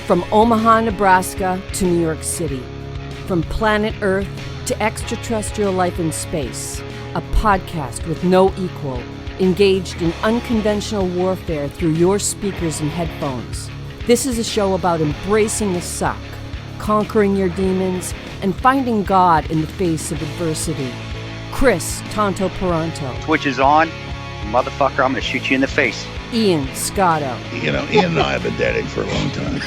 From Omaha, Nebraska to New York City. From planet Earth to extraterrestrial life in space. A podcast with no equal, engaged in unconventional warfare through your speakers and headphones. This is a show about embracing the suck, conquering your demons, and finding God in the face of adversity. Chris Tonto Peranto. Twitch is on. Motherfucker, I'm gonna shoot you in the face. Ian Scotto. You know, Ian and I have been dating for a long time.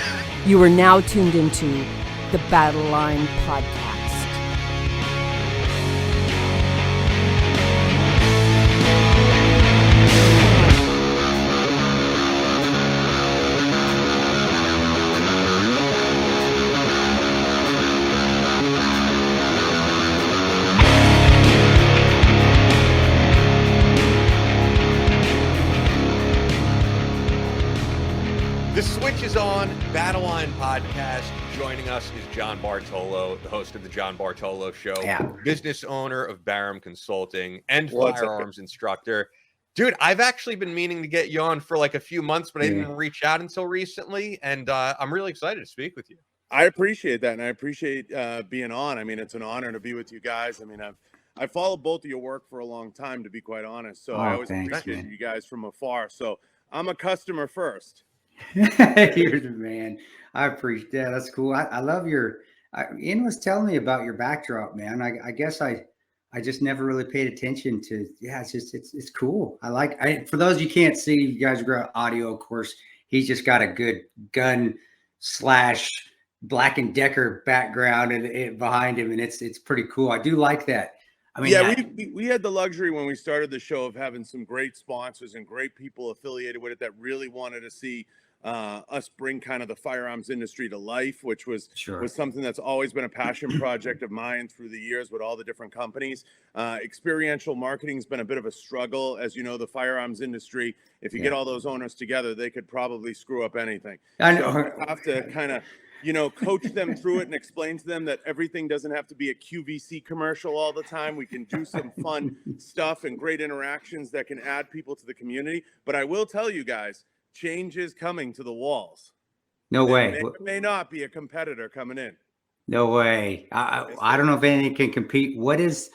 You are now tuned into the Battleline Podcast. The switch is on. Battleline Podcast. Joining us is John Bartolo, the host of the John Bartolo Show, business owner of Battleline Consulting, and firearms instructor. Dude, I've actually been meaning to get you on for like a few months, but I didn't reach out until recently, and I'm really excited to speak with you. I appreciate that, and I appreciate being on. I mean, it's an honor to be with you guys. I mean, I've followed both of your work for a long time, to be quite honest, so I always appreciate you guys from afar. So I'm a customer first. You're the man. I appreciate that. That's cool. I love your Ian was telling me about your backdrop, man. I guess I just never really paid attention to. It's cool. For those you can't see, you guys got audio, of course. He's just got a good gun / Black & Decker background and behind him, and it's pretty cool. I do like that. I mean, we had the luxury when we started the show of having some great sponsors and great people affiliated with it that really wanted to see us bring kind of the firearms industry to life, which was something that's always been a passion project of mine through the years with all the different companies. Experiential marketing has been a bit of a struggle. As you know, the firearms industry, if you get all those owners together, they could probably screw up anything. I know. So you have to kind of, coach them through it and explain to them that everything doesn't have to be a QVC commercial all the time. We can do some fun stuff and great interactions that can add people to the community. But I will tell you guys, change is coming to the walls. No way. There may not be a competitor coming in. No way. I don't know if anything can compete. What is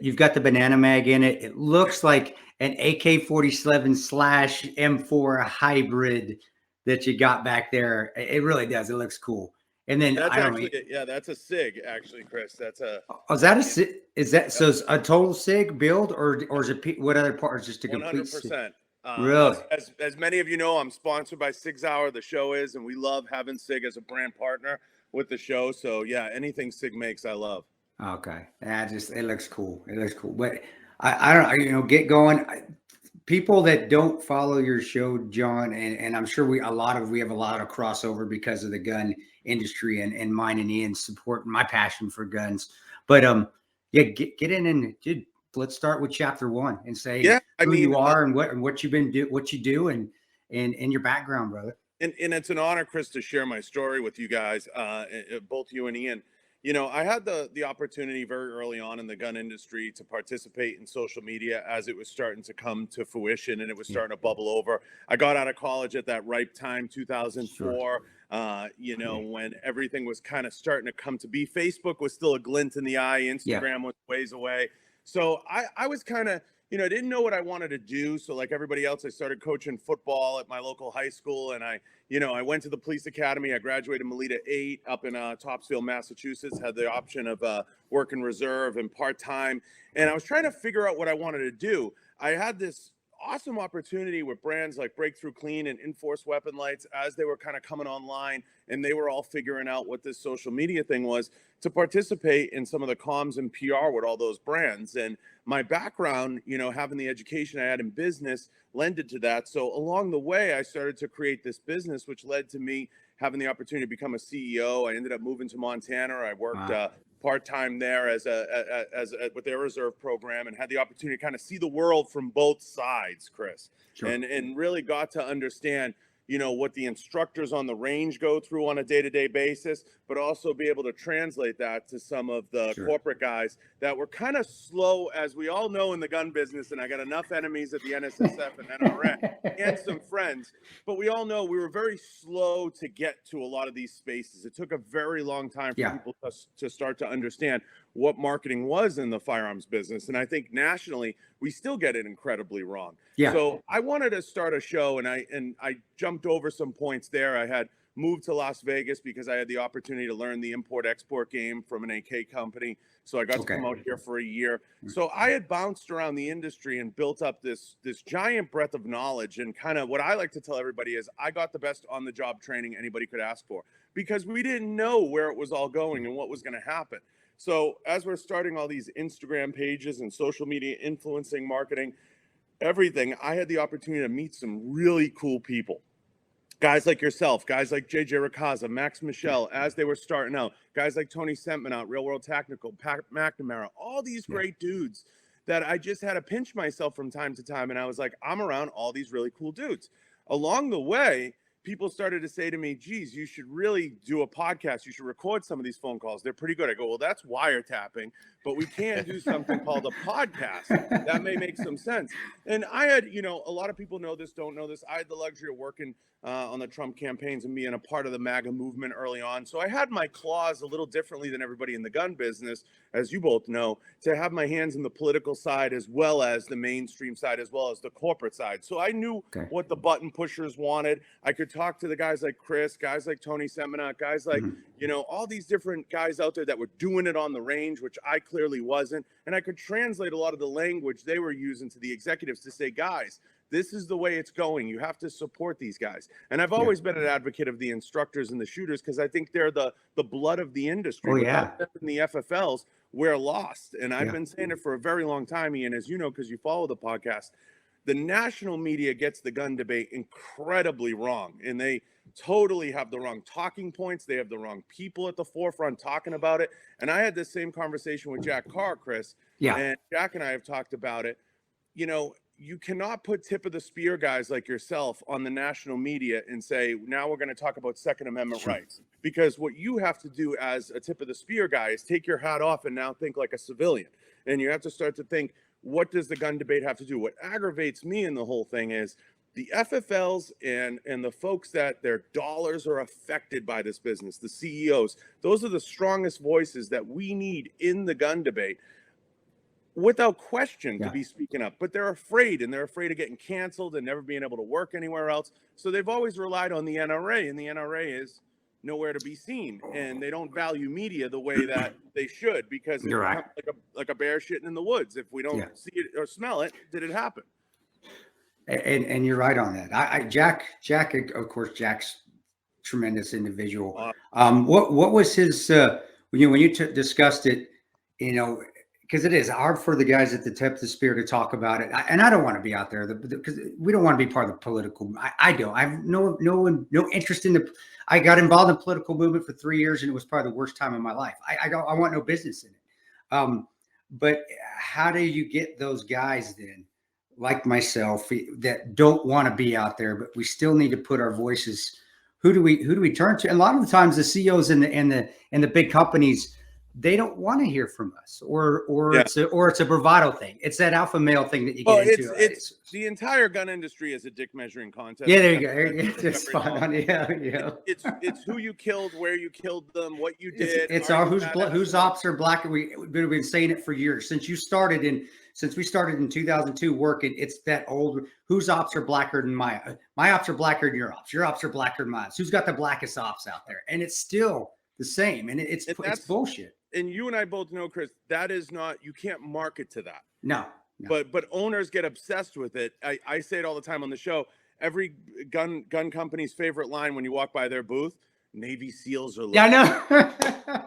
you've got the banana mag in it. It looks like an AK-47 / M4 hybrid that you got back there. It really does. It looks cool. And then that's a SIG, actually, Chris. That's a. Oh, is that a SIG? Is that so? It's a total SIG build, or is it what other parts? Just a complete 100%. Really? As many of you know, I'm sponsored by SIG's Hour. The show is, and we love having SIG as a brand partner with the show. So yeah, anything SIG makes, I love. Okay, it looks cool. It looks cool, but I don't get going. People that don't follow your show, John, and I'm sure we have a lot of crossover because of the gun industry and mine and Ian's support and my passion for guns. But get in and dude, let's start with chapter 1 and say who you are and what you've been what you do and your background, brother. And it's an honor, Chris, to share my story with you guys, both you and Ian. I had the opportunity very early on in the gun industry to participate in social media as it was starting to come to fruition and it was starting to bubble over. I got out of college at that ripe time, 2004, when everything was kind of starting to come to be. Facebook was still a glint in the eye. Instagram was ways away. So I was kind of, I didn't know what I wanted to do. So like everybody else, I started coaching football at my local high school. And I went to the police academy. I graduated Melita 8 up in Topsfield, Massachusetts, had the option of working reserve and part-time. And I was trying to figure out what I wanted to do. I had this awesome opportunity with brands like Breakthrough Clean and Enforce Weapon Lights as they were kind of coming online and they were all figuring out what this social media thing was to participate in some of the comms and PR with all those brands. And my background, having the education I had in business lended to that. So along the way, I started to create this business, which led to me having the opportunity to become a CEO. I ended up moving to Montana. I worked part-time there as with their reserve program and had the opportunity to kind of see the world from both sides, Chris, and really got to understand, what the instructors on the range go through on a day-to-day basis, but also be able to translate that to some of the corporate guys that were kind of slow, as we all know in the gun business. And I got enough enemies at the NSSF and NRA and some friends, but we all know we were very slow to get to a lot of these spaces. It took a very long time for people to start to understand what marketing was in the firearms business. And I think nationally, we still get it incredibly wrong. So I wanted to start a show, and I jumped over some points there. I had moved to Las Vegas because I had the opportunity to learn the import-export game from an AK company. So I got to come out here for a year. So I had bounced around the industry and built up this giant breadth of knowledge. And kind of what I like to tell everybody is I got the best on-the-job training anybody could ask for, because we didn't know where it was all going and what was going to happen. So as we're starting all these Instagram pages and social media influencing marketing, everything, I had the opportunity to meet some really cool people. Guys like yourself, guys like JJ Racaza, Max Michelle, as they were starting out, guys like Tony Sentman out, Real World Tactical, Pat McNamara, all these great dudes that I just had to pinch myself from time to time. And I was like, I'm around all these really cool dudes. Along the way, people started to say to me, geez, you should really do a podcast. You should record some of these phone calls. They're pretty good. I go, well, that's wiretapping, but we can do something called a podcast. That may make some sense. And I had, a lot of people know this, don't know this. I had the luxury of working on the Trump campaigns and being a part of the MAGA movement early on. So I had my claws a little differently than everybody in the gun business, as you both know, to have my hands in the political side as well as the mainstream side, as well as the corporate side. So I knew what the button pushers wanted. I could talk to the guys like Chris, guys like Tony Semina, guys like, all these different guys out there that were doing it on the range, which I clearly wasn't. And I could translate a lot of the language they were using to the executives to say, guys, this is the way it's going. You have to support these guys. And I've always been an advocate of the instructors and the shooters, because I think they're the blood of the industry. Without them in the FFLs, we're lost. And I've been saying it for a very long time, Ian, as you know, because you follow the podcast. The national media gets the gun debate incredibly wrong. And they totally have the wrong talking points. They have the wrong people at the forefront talking about it. And I had this same conversation with Jack Carr, Chris. And Jack and I have talked about it. You cannot put tip of the spear guys like yourself on the national media and say, now we're going to talk about Second Amendment rights. Because what you have to do as a tip of the spear guy is take your hat off and now think like a civilian. And you have to start to think, what does the gun debate have to do? What aggravates me in the whole thing is the FFLs and the folks that their dollars are affected by this business, the CEOs, those are the strongest voices that we need in the gun debate, without question, to be speaking up. But they're afraid, and they're afraid of getting canceled and never being able to work anywhere else. So they've always relied on the NRA, and the NRA is nowhere to be seen. And they don't value media the way that they should, because it's like a bear shitting in the woods. If we don't see it or smell it, did it happen? And you're right on that. Jack, of course, Jack's tremendous individual. What was his, when you discussed it, because it is hard for the guys at the tip of the spear to talk about it. And I don't want to be out there because we don't want to be part of the political. I don't. I have no interest in I got involved in the political movement for 3 years, and it was probably the worst time of my life. I want no business in it. But how do you get those guys then, like myself, that don't want to be out there, but we still need to put our voices? Who do we turn to? And a lot of the times, the CEOs and the big companies, they don't want to hear from us, or it's a bravado thing. It's that alpha male thing that you get into. It's the entire gun industry is a dick measuring contest. Yeah, there you go. It's fun. It's who you killed, where you killed them, what you did. It's our whose ops are black. We've been saying it for years since we started in 2002 working. It's that old whose ops are blacker than my ops are blacker than your ops are blacker than mine. So who's got the blackest ops out there? And it's still the same, and it's bullshit. And you and I both know, Chris, that is not, you can't market to that. No. But owners get obsessed with it. I say it all the time on the show. Every gun company's favorite line when you walk by their booth, Navy SEALs are looking. Yeah, I know.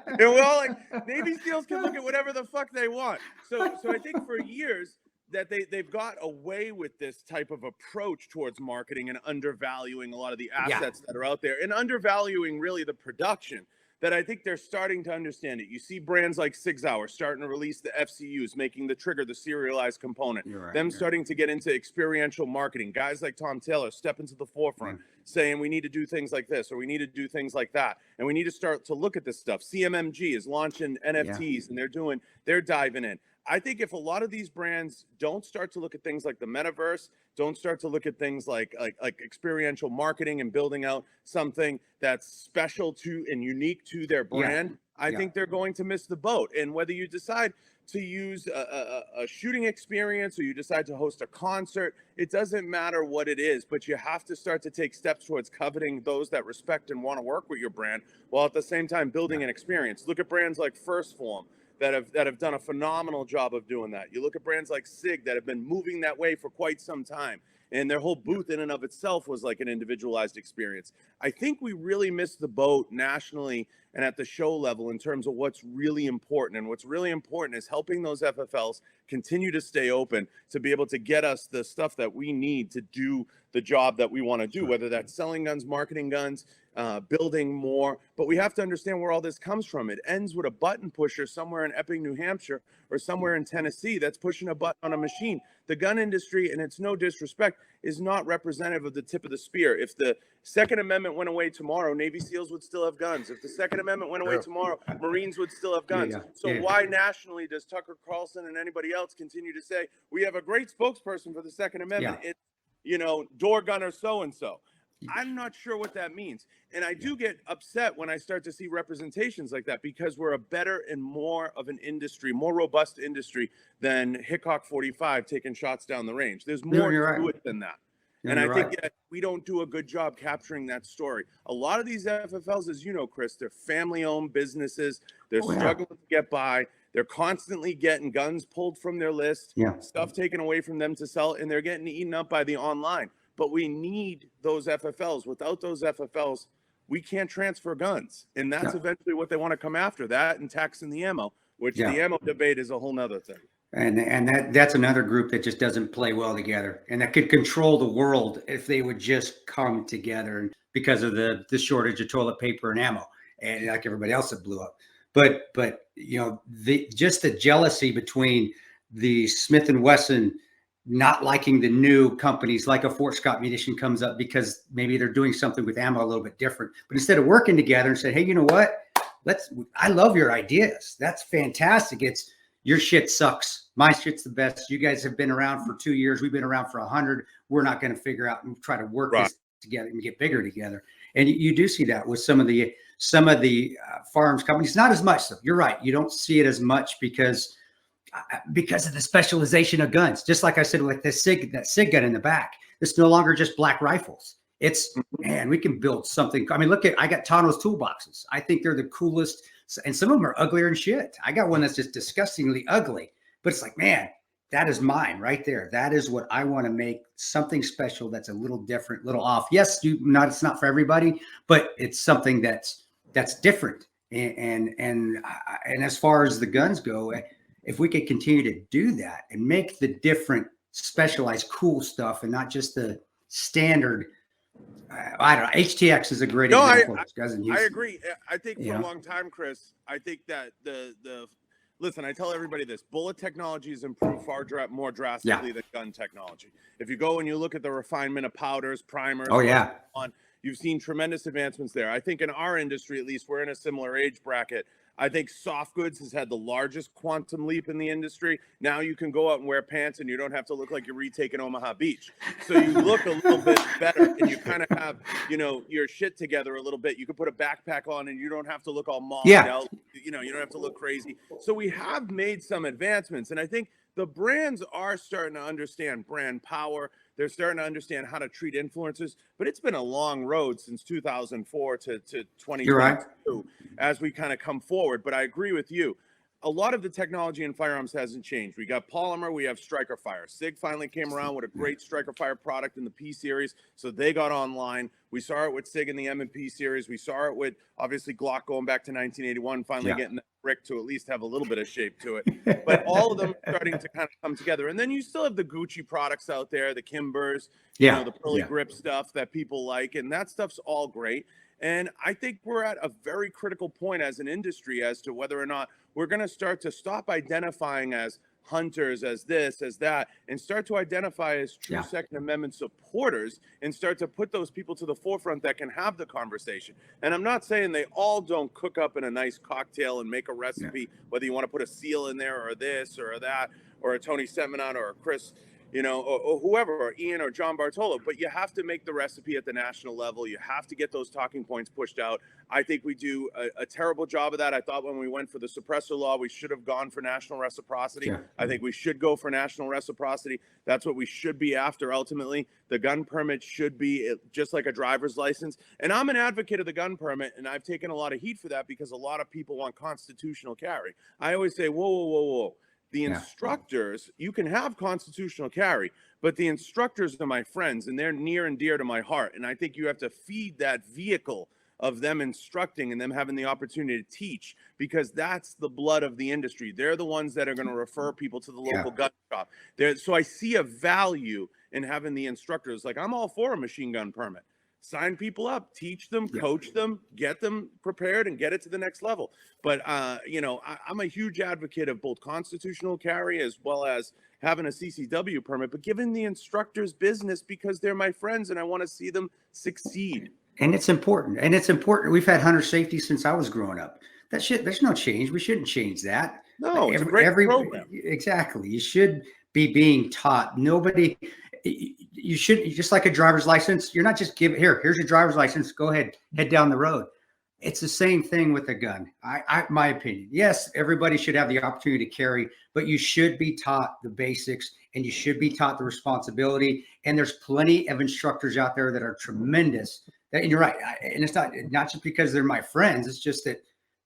And we're all like, Navy SEALs can look at whatever the fuck they want. So I think for years that they've got away with this type of approach towards marketing and undervaluing a lot of the assets that are out there, and undervaluing really the production. that I think they're starting to understand it. You see brands like Sig Sauer starting to release the FCUs, making the trigger the serialized component. Them starting to get into experiential marketing. Guys like Tom Taylor step into the forefront, saying we need to do things like this or we need to do things like that. And we need to start to look at this stuff. CMMG is launching NFTs and they're diving in. I think if a lot of these brands don't start to look at things like the metaverse, don't start to look at things like experiential marketing and building out something that's special to and unique to their brand, I think they're going to miss the boat. And whether you decide to use a shooting experience or you decide to host a concert, it doesn't matter what it is, but you have to start to take steps towards coveting those that respect and want to work with your brand, while at the same time building an experience. Look at brands like First Form that have done a phenomenal job of doing that. You look at brands like SIG that have been moving that way for quite some time. And their whole booth in and of itself was like an individualized experience. I think we really missed the boat nationally and at the show level in terms of what's really important. And what's really important is helping those FFLs continue to stay open to be able to get us the stuff that we need to do the job that we want to do, whether that's selling guns, marketing guns, building more. But we have to understand where all this comes from. It ends with a button pusher somewhere in Epping, New Hampshire, or somewhere in Tennessee that's pushing a button on a machine. The gun industry, and it's no disrespect, is not representative of the tip of the spear. If the Second Amendment went away tomorrow, Navy SEALs would still have guns. If the Second Amendment went away tomorrow, Marines would still have guns. Why nationally does Tucker Carlson and anybody else continue to say, we have a great spokesperson for the Second Amendment? It's, door gunner so-and-so. I'm not sure what that means. And I do get upset when I start to see representations like that, because we're a better and more of an industry, more robust industry than Hickok 45 taking shots down the range. There's more to it than that. And I think that we don't do a good job capturing that story. A lot of these FFLs, as you know, Chris, they're family-owned businesses. They're struggling to get by. They're constantly getting guns pulled from their list, stuff taken away from them to sell, and they're getting eaten up by the online. But we need those FFLs. Without those FFLs, we can't transfer guns. And that's eventually what they want to come after, that and taxing the ammo, which the ammo debate is a whole nother thing. And that's another group that just doesn't play well together, and that could control the world if they would just come together because of the shortage of toilet paper and ammo, and like everybody else that blew up. But just the jealousy between the Smith & Wesson not liking the new companies like a Fort Scott Munition comes up because maybe they're doing something with ammo a little bit different. But instead of working together and say, hey, you know what? I love your ideas. That's fantastic. It's your shit sucks. My shit's the best. You guys have been around for 2 years. We've been around for 100. We're not going to figure out and try to work this together and get bigger together. And you do see that with some of the firearms companies. Not as much though. You're right. You don't see it as much because of the specialization of guns. Just like I said, with that SIG gun in the back, it's no longer just black rifles. It's, man, we can build something. I mean, I got Tano's toolboxes. I think they're the coolest, and some of them are uglier than shit. I got one that's just disgustingly ugly, but it's like, man, that is mine right there. That is what I want to make, something special that's a little different, little off. Yes, it's not for everybody, but it's something that's different. And as far as the guns go, if we could continue to do that and make the different specialized cool stuff and not just the standard, I don't know. HTX is a great example. I agree. I think for a long time, Chris, I think that listen, I tell everybody this: bullet technology has improved far more drastically than gun technology. If you go and you look at the refinement of powders, primers, you've seen tremendous advancements there. I think in our industry, at least, we're in a similar age bracket. I think soft goods has had the largest quantum leap in the industry. Now you can go out and wear pants and you don't have to look like you're retaking Omaha Beach. So you look a little bit better and you kind of have, your shit together a little bit. You can put a backpack on and you don't have to look all mobbed out. You don't have to look crazy. So we have made some advancements. And I think the brands are starting to understand brand power. They're starting to understand how to treat influencers, but it's been a long road since 2004 to 2022 as we kind of come forward. But I agree with you. A lot of the technology in firearms hasn't changed. We got polymer, we have striker fire. SIG finally came around with a great striker fire product in the P series, so they got online. We saw it with SIG in the M&P series. We saw it with, obviously, Glock going back to 1981, finally getting that brick to at least have a little bit of shape to it. But all of them are starting to kind of come together. And then you still have the Gucci products out there, the Kimbers, the Pearly Grip stuff that people like, and that stuff's all great. And I think we're at a very critical point as an industry as to whether or not we're going to start to stop identifying as hunters, as this, as that, and start to identify as true Second Amendment supporters and start to put those people to the forefront that can have the conversation. And I'm not saying they all don't cook up in a nice cocktail and make a recipe, whether you want to put a seal in there or this or that, or a Tony Seminat or a Chris, or whoever, or Ian or John Bartolo, but you have to make the recipe at the national level. You have to get those talking points pushed out. I think we do a terrible job of that. I thought when we went for the suppressor law, we should have gone for national reciprocity. I think we should go for national reciprocity. That's what we should be after ultimately. The gun permit should be just like a driver's license. And I'm an advocate of the gun permit, and I've taken a lot of heat for that because a lot of people want constitutional carry. I always say, whoa. The instructors, you can have constitutional carry, but the instructors are my friends and they're near and dear to my heart. And I think you have to feed that vehicle of them instructing and them having the opportunity to teach, because that's the blood of the industry. They're the ones that are going to refer people to the local gun shop. So I see a value in having the instructors. Like, I'm all for a machine gun permit. Sign people up, teach them, coach them, get them prepared, and get it to the next level. But, I'm a huge advocate of both constitutional carry as well as having a CCW permit, but giving the instructors business because they're my friends and I want to see them succeed. And it's important. We've had hunter safety since I was growing up. There's no change. We shouldn't change that. No, it's a great program. Exactly. You should be being taught. You should, just like a driver's license, you're not just here's your driver's license, go ahead, head down the road. It's the same thing with a gun. My opinion. Yes, everybody should have the opportunity to carry, but you should be taught the basics and you should be taught the responsibility. And there's plenty of instructors out there that are tremendous. And you're right. And it's not just because they're my friends. It's just that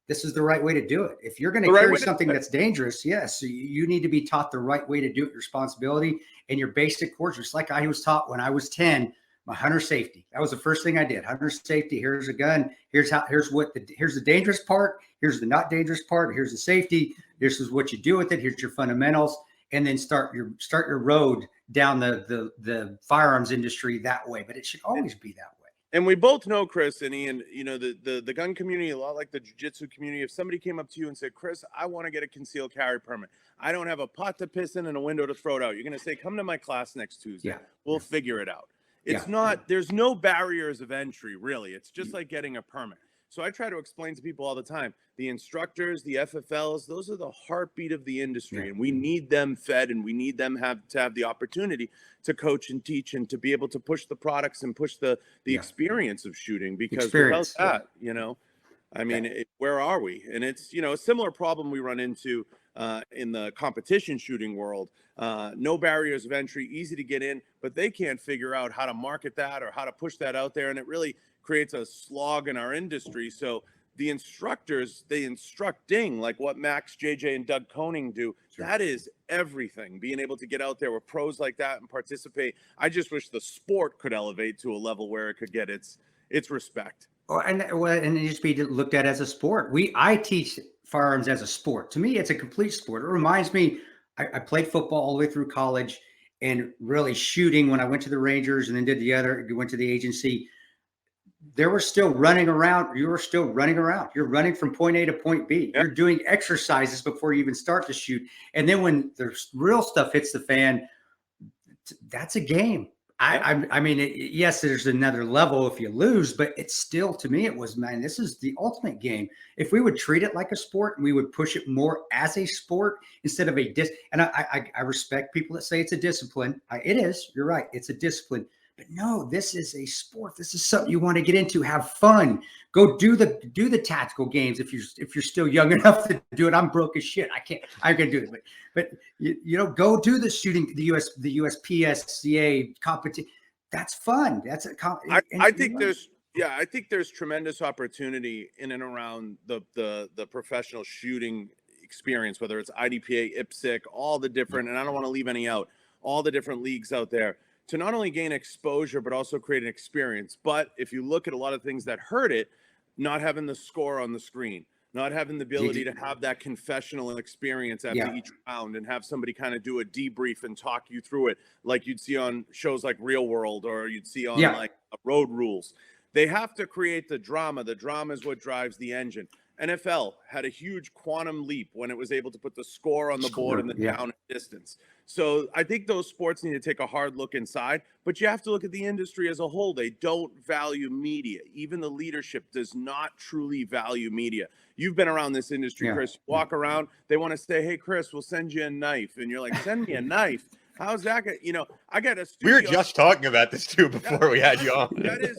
this is the right way to do it. If you're going to carry something that's dangerous, yes, you need to be taught the right way to do it, responsibility and your basic course, just like I was taught when I was 10, my hunter safety. That was the first thing I did. Hunter safety. Here's a gun. Here's the dangerous part. Here's the not dangerous part. Here's the safety. This is what you do with it. Here's your fundamentals. And then start your road down the firearms industry that way. But it should always be that way. And we both know, Chris and Ian, the gun community, a lot like the jiu-jitsu community, if somebody came up to you and said, Chris, I want to get a concealed carry permit. I don't have a pot to piss in and a window to throw it out. You're going to say, come to my class next Tuesday. We'll figure it out. It's not, there's no barriers of entry, really. It's just like getting a permit. So I try to explain to people all the time, the instructors, the FFLs, those are the heartbeat of the industry. And we need them fed and we need them to have the opportunity to coach and teach and to be able to push the products and push the experience of shooting, because without that, where are we? And it's, a similar problem we run into in the competition shooting world. No barriers of entry, easy to get in, but they can't figure out how to market that or how to push that out there. And it really creates a slog in our industry. So the instructors, they instructing, like what Max, JJ, and Doug Koning do, that is everything. Being able to get out there with pros like that and participate. I just wish the sport could elevate to a level where it could get its respect. And it just be looked at as a sport. I teach firearms as a sport. To me, it's a complete sport. It reminds me, I played football all the way through college, and really shooting when I went to the Rangers and then went to the agency. There were still running around. You were still running around. You're running from point A to point B. You're doing exercises before you even start to shoot. And then when the real stuff hits the fan, that's a game. Yes, there's another level if you lose, but it's still, to me, it was, man, this is the ultimate game. If we would treat it like a sport and we would push it more as a sport instead of and I respect people that say it's a discipline. It is. You're right. It's a discipline. But no, this is a sport. This is something you want to get into, have fun, go do the tactical games. If you're still young enough to do it, I'm broke as shit. I'm gonna do it. But go do the shooting, the USPSCA competition. That's fun. That's I think there's tremendous opportunity in and around the professional shooting experience, whether it's IDPA, IPSC, all the different, and I don't want to leave any out, all the different leagues out there, to not only gain exposure, but also create an experience. But if you look at a lot of things that hurt it, not having the score on the screen, not having the ability to have that confessional experience after each round and have somebody kind of do a debrief and talk you through it, like you'd see on shows like Real World or you'd see on like Road Rules. They have to create the drama. The drama is what drives the engine. NFL had a huge quantum leap when it was able to put the score on the board and the down and distance. So I think those sports need to take a hard look inside, but you have to look at the industry as a whole. They don't value media. Even the leadership does not truly value media. You've been around this industry, Chris. You walk around, they want to say, hey, Chris, we'll send you a knife. And you're like, send me a knife. How's that? I got a studio. We were just talking about this too before we had you on. That is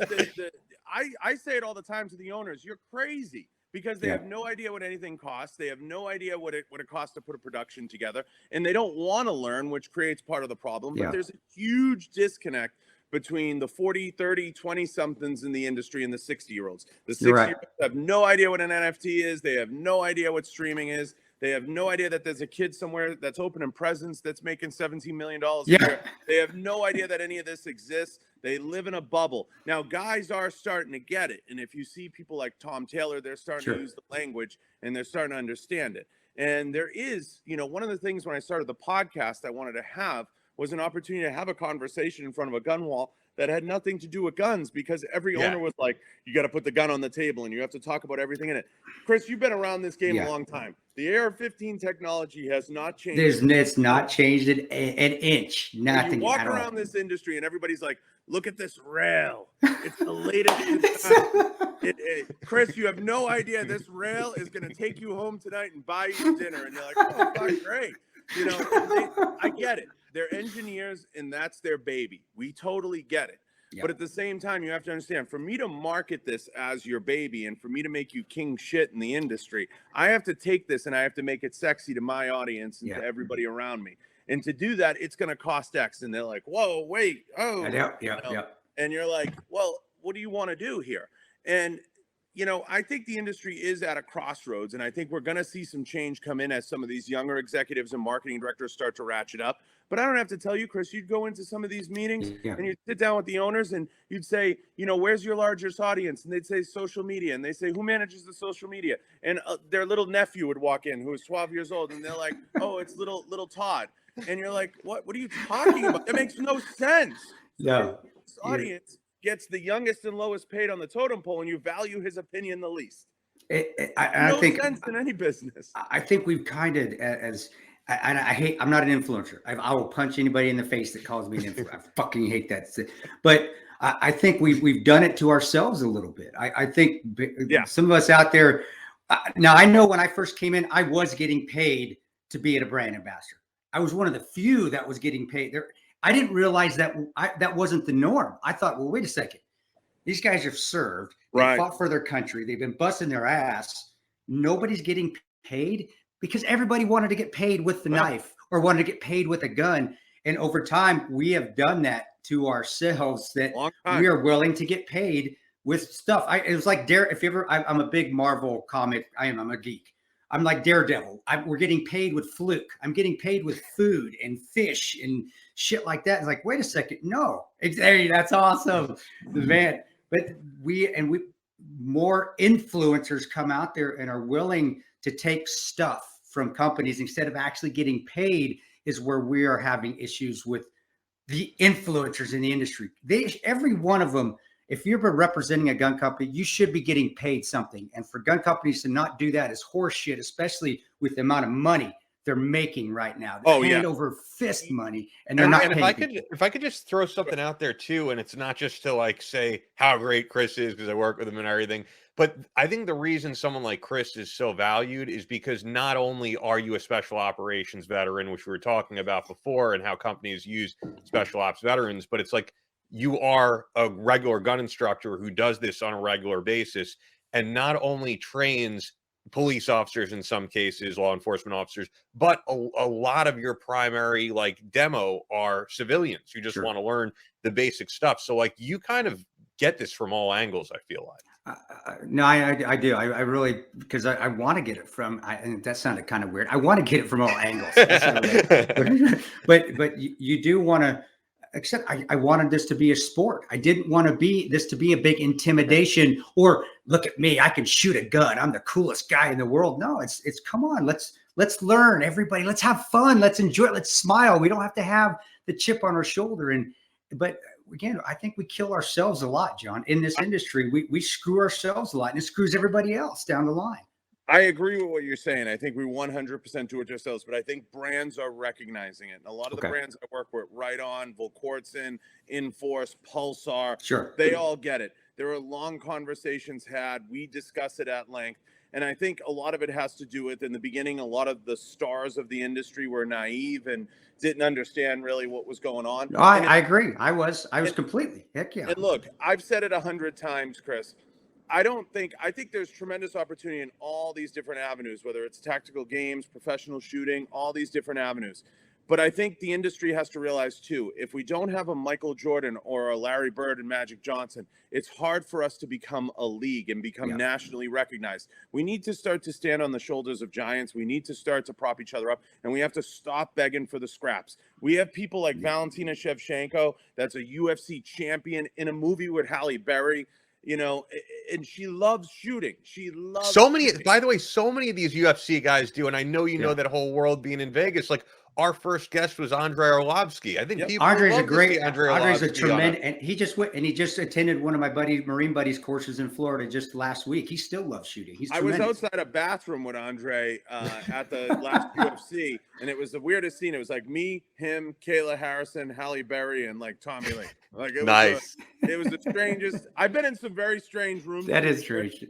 I say it all the time to the owners. You're crazy. Because they have no idea what anything costs. They have no idea what it costs to put a production together. And they don't want to learn, which creates part of the problem. But there's a huge disconnect between the 40, 30, 20-somethings in the industry and the 60-year-olds. The 60-year-olds have no idea what an NFT is. They have no idea what streaming is. They have no idea that there's a kid somewhere that's opening presents that's making $17 million a year. They have no idea that any of this exists. They live in a bubble. Now, guys are starting to get it. And if you see people like Tom Taylor, they're starting to use the language and they're starting to understand it. And there is, one of the things when I started the podcast I wanted to have was an opportunity to have a conversation in front of a gun wall that had nothing to do with guns, because every owner was like, you got to put the gun on the table and you have to talk about everything in it. Chris, you've been around this game a long time. The AR-15 technology has not changed. It's not changed an inch. Nothing. You walk around this industry and everybody's like, look at this rail. It's the latest. Chris, you have no idea this rail is going to take you home tonight and buy you dinner. And you're like, oh, fuck, great. I get it. They're engineers and that's their baby. We totally get it. But at the same time, you have to understand, for me to market this as your baby and for me to make you king shit in the industry, I have to take this and I have to make it sexy to my audience and to everybody around me. And to do that, it's going to cost X. And they're like, whoa, wait, oh. And you're like, well, what do you want to do here? And, I think the industry is at a crossroads. And I think we're going to see some change come in as some of these younger executives and marketing directors start to ratchet up. But I don't have to tell you, Chris, you'd go into some of these meetings and you'd sit down with the owners and you'd say, where's your largest audience? And they'd say social media. And they say, who manages the social media? And their little nephew would walk in who was 12 years old. And they're like, oh, it's little Todd. And you're like, what are you talking about? That makes no sense. No. This audience gets the youngest and lowest paid on the totem pole, and you value his opinion the least. I think sense in any business. I think we've kind of, I'm not an influencer. I will punch anybody in the face that calls me an influencer. I fucking hate that. But I think we've done it to ourselves a little bit. I think some of us out there, now I know when I first came in, I was getting paid to be a brand ambassador. I was one of the few that was getting paid there. I didn't realize that that wasn't the norm. I thought, well, wait a second. These guys have served. They fought for their country. They've been busting their ass. Nobody's getting paid because everybody wanted to get paid with the knife or wanted to get paid with a gun. And over time, we have done that to ourselves that we are willing to get paid with stuff. It was like I'm a big Marvel comic. I'm a geek. I'm like Daredevil. We're getting paid with Fluke. I'm getting paid with food and fish and shit like that. It's like, wait a second. No, that's awesome, man. But more influencers come out there and are willing to take stuff from companies instead of actually getting paid is where we are having issues with the influencers in the industry. Every one of them, if you're representing a gun company, you should be getting paid something. And for gun companies to not do that is horseshit, especially with the amount of money they're making right now. They're hand over fist money, and they're not paying. If I could just throw something out there too, and it's not just to like say how great Chris is because I work with him and everything, but I think the reason someone like Chris is so valued is because not only are you a special operations veteran, which we were talking about before, and how companies use special ops veterans, but it's like, you are a regular gun instructor who does this on a regular basis and not only trains police officers in some cases, law enforcement officers, but a lot of your primary demo are civilians who just want to learn the basic stuff. So you kind of get this from all angles, I feel like. No, I do. I really, because I want to get it from, and that sounded kind of weird. I want to get it from all angles. but you do want to, except I wanted this to be a sport. I didn't want this to be a big intimidation or look at me, I can shoot a gun. I'm the coolest guy in the world. No, it's come on. Let's learn, everybody. Let's have fun. Let's enjoy it. Let's smile. We don't have to have the chip on our shoulder. But again, I think we kill ourselves a lot, John, in this industry. We screw ourselves a lot, and it screws everybody else down the line. I agree with what you're saying. I think we 100% do it ourselves, but I think brands are recognizing it. And a lot of the brands I work with, Right On, Volquartsen, Enforce, Pulsar, sure, they all get it. There are long conversations had. We discuss it at length. And I think a lot of it has to do with, in the beginning, a lot of the stars of the industry were naive and didn't understand really what was going on. No, I agree. I was completely, heck yeah. And look, I've said it 100 times, Chris. I think there's tremendous opportunity in all these different avenues, whether it's tactical games, professional shooting, all these different avenues. But I think the industry has to realize too, if we don't have a Michael Jordan or a Larry Bird and Magic Johnson, it's hard for us to become a league and become nationally recognized. We need to start to stand on the shoulders of giants. We need to start to prop each other up, and we have to stop begging for the scraps. We have people like Valentina Shevchenko, that's a UFC champion, in a movie with Halle Berry. You know, and she loves shooting. She loves shooting. By the way, so many of these UFC guys do, and I know you know that whole world being in Vegas. Like, our first guest was Andrei Arlovsky. I think people Andrei's a great Andrei's a tremendous, and he just attended one of my Marine buddies courses in Florida just last week. He still loves shooting. He's tremendous. I was outside a bathroom with Andrei at the last UFC, and it was the weirdest scene. It was like me, him, Kayla Harrison, Halle Berry, and like Tommy Lee. Like, it was it was the strangest. I've been in some very strange rooms. That is strange.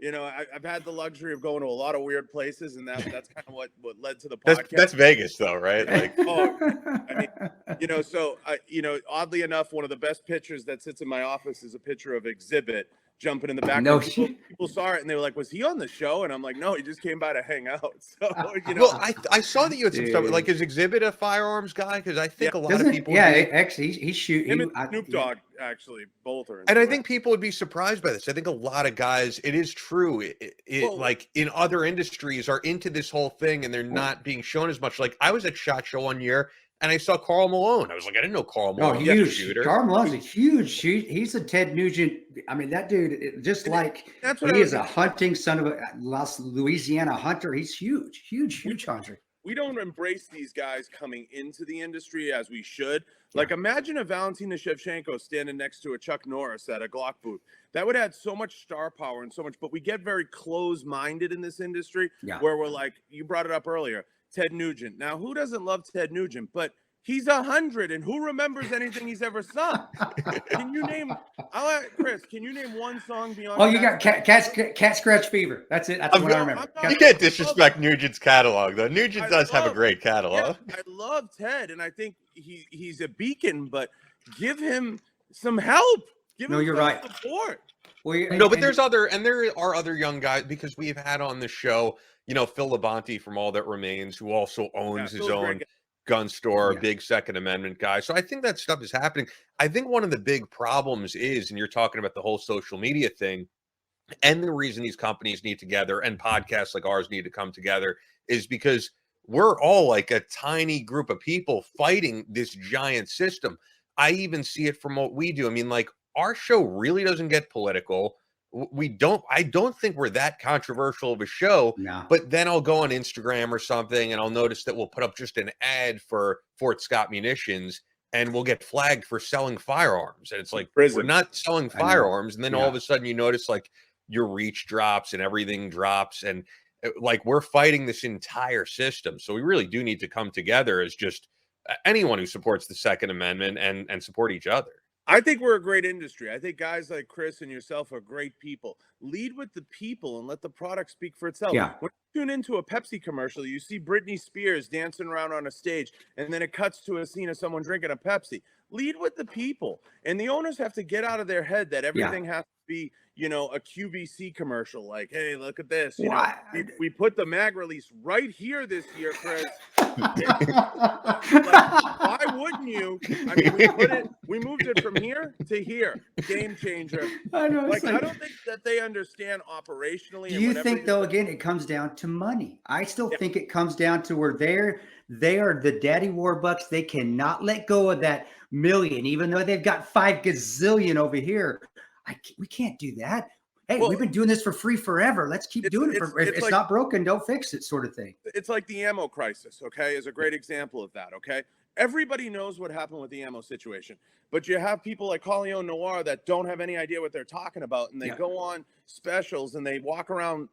You know, I've had the luxury of going to a lot of weird places, and that's kind of what led to the podcast. That's Vegas, though, right? Like, I mean, you know, so oddly enough, one of the best pictures that sits in my office is a picture of Exhibit jumping in the back. No people saw it and they were like, "Was he on the show?" And I'm like, "No, he just came by to hang out." So, you know, well, I saw that you had some stuff. Like, is Exhibit a firearms guy? Because I think a lot of people. Yeah, actually, he's shooting. Him and Snoop Dogg actually both are. And I think people would be surprised by this. I think a lot of guys. It is true. Like in other industries are into this whole thing and they're not being shown as much. Like, I was at SHOT Show one year. And I saw Karl Malone. I was like, I didn't know Karl Malone. No, huge. Karl Malone's a huge shoot. He's a Ted Nugent. I mean, that dude, just like he is a hunting son of a Louisiana hunter. He's huge hunter. We don't embrace these guys coming into the industry as we should. Like, imagine a Valentina Shevchenko standing next to a Chuck Norris at a Glock booth. That would add so much star power and so much. But we get very close-minded in this industry where we're like, you brought it up earlier, Ted Nugent. Now, who doesn't love Ted Nugent? But he's 100, and who remembers anything he's ever sung? Can you name? Chris. Can you name one song beyond? Oh, you got Cat Scratch Fever. That's it. That's what I remember. You can't disrespect Nugent's catalog, though. Nugent does have a great catalog. Yeah, I love Ted, and I think he's a beacon. But give him some help. Give him you're some right. support. Well, but there are other young guys, because we've had on the show, you know, Phil Labonte from All That Remains, who also owns his own gun store, big Second Amendment guy. So I think that stuff is happening. I think one of the big problems is, and you're talking about the whole social media thing, and the reason these companies need together and podcasts like ours need to come together is because we're all like a tiny group of people fighting this giant system. I even see it from what we do. I mean, like, our show really doesn't get political. I don't think we're that controversial of a show, but then I'll go on Instagram or something and I'll notice that we'll put up just an ad for Fort Scott Munitions and we'll get flagged for selling firearms. And it's like, we're not selling firearms. And then all of a sudden you notice like your reach drops and everything drops. And like, we're fighting this entire system. So we really do need to come together as just anyone who supports the Second Amendment and support each other. I think we're a great industry. I think guys like Chris and yourself are great people. Lead with the people and let the product speak for itself. Yeah. When you tune into a Pepsi commercial, you see Britney Spears dancing around on a stage, and then it cuts to a scene of someone drinking a Pepsi. Lead with the people. And the owners have to get out of their head that everything has to be, you know, a QVC commercial. Like, hey, look at this. You know, we put the mag release right here this year, Chris. Like, why wouldn't you? I mean, we moved it from here to here. Game changer. I know. Like, I don't think that they understand operationally. Do you think, though, again, it comes down to money? I still think it comes down to where they are the daddy warbucks. They cannot let go of that million, even though they've got 5 gazillion over here. We can't do that. hey, we've been doing this for free forever. Let's keep doing it. If it's like, not broken, don't fix it, sort of thing. It's like the ammo crisis, okay, is a great example of that, okay? Everybody knows what happened with the ammo situation, but you have people like Corleone Noir that don't have any idea what they're talking about, and they go on specials and they walk around,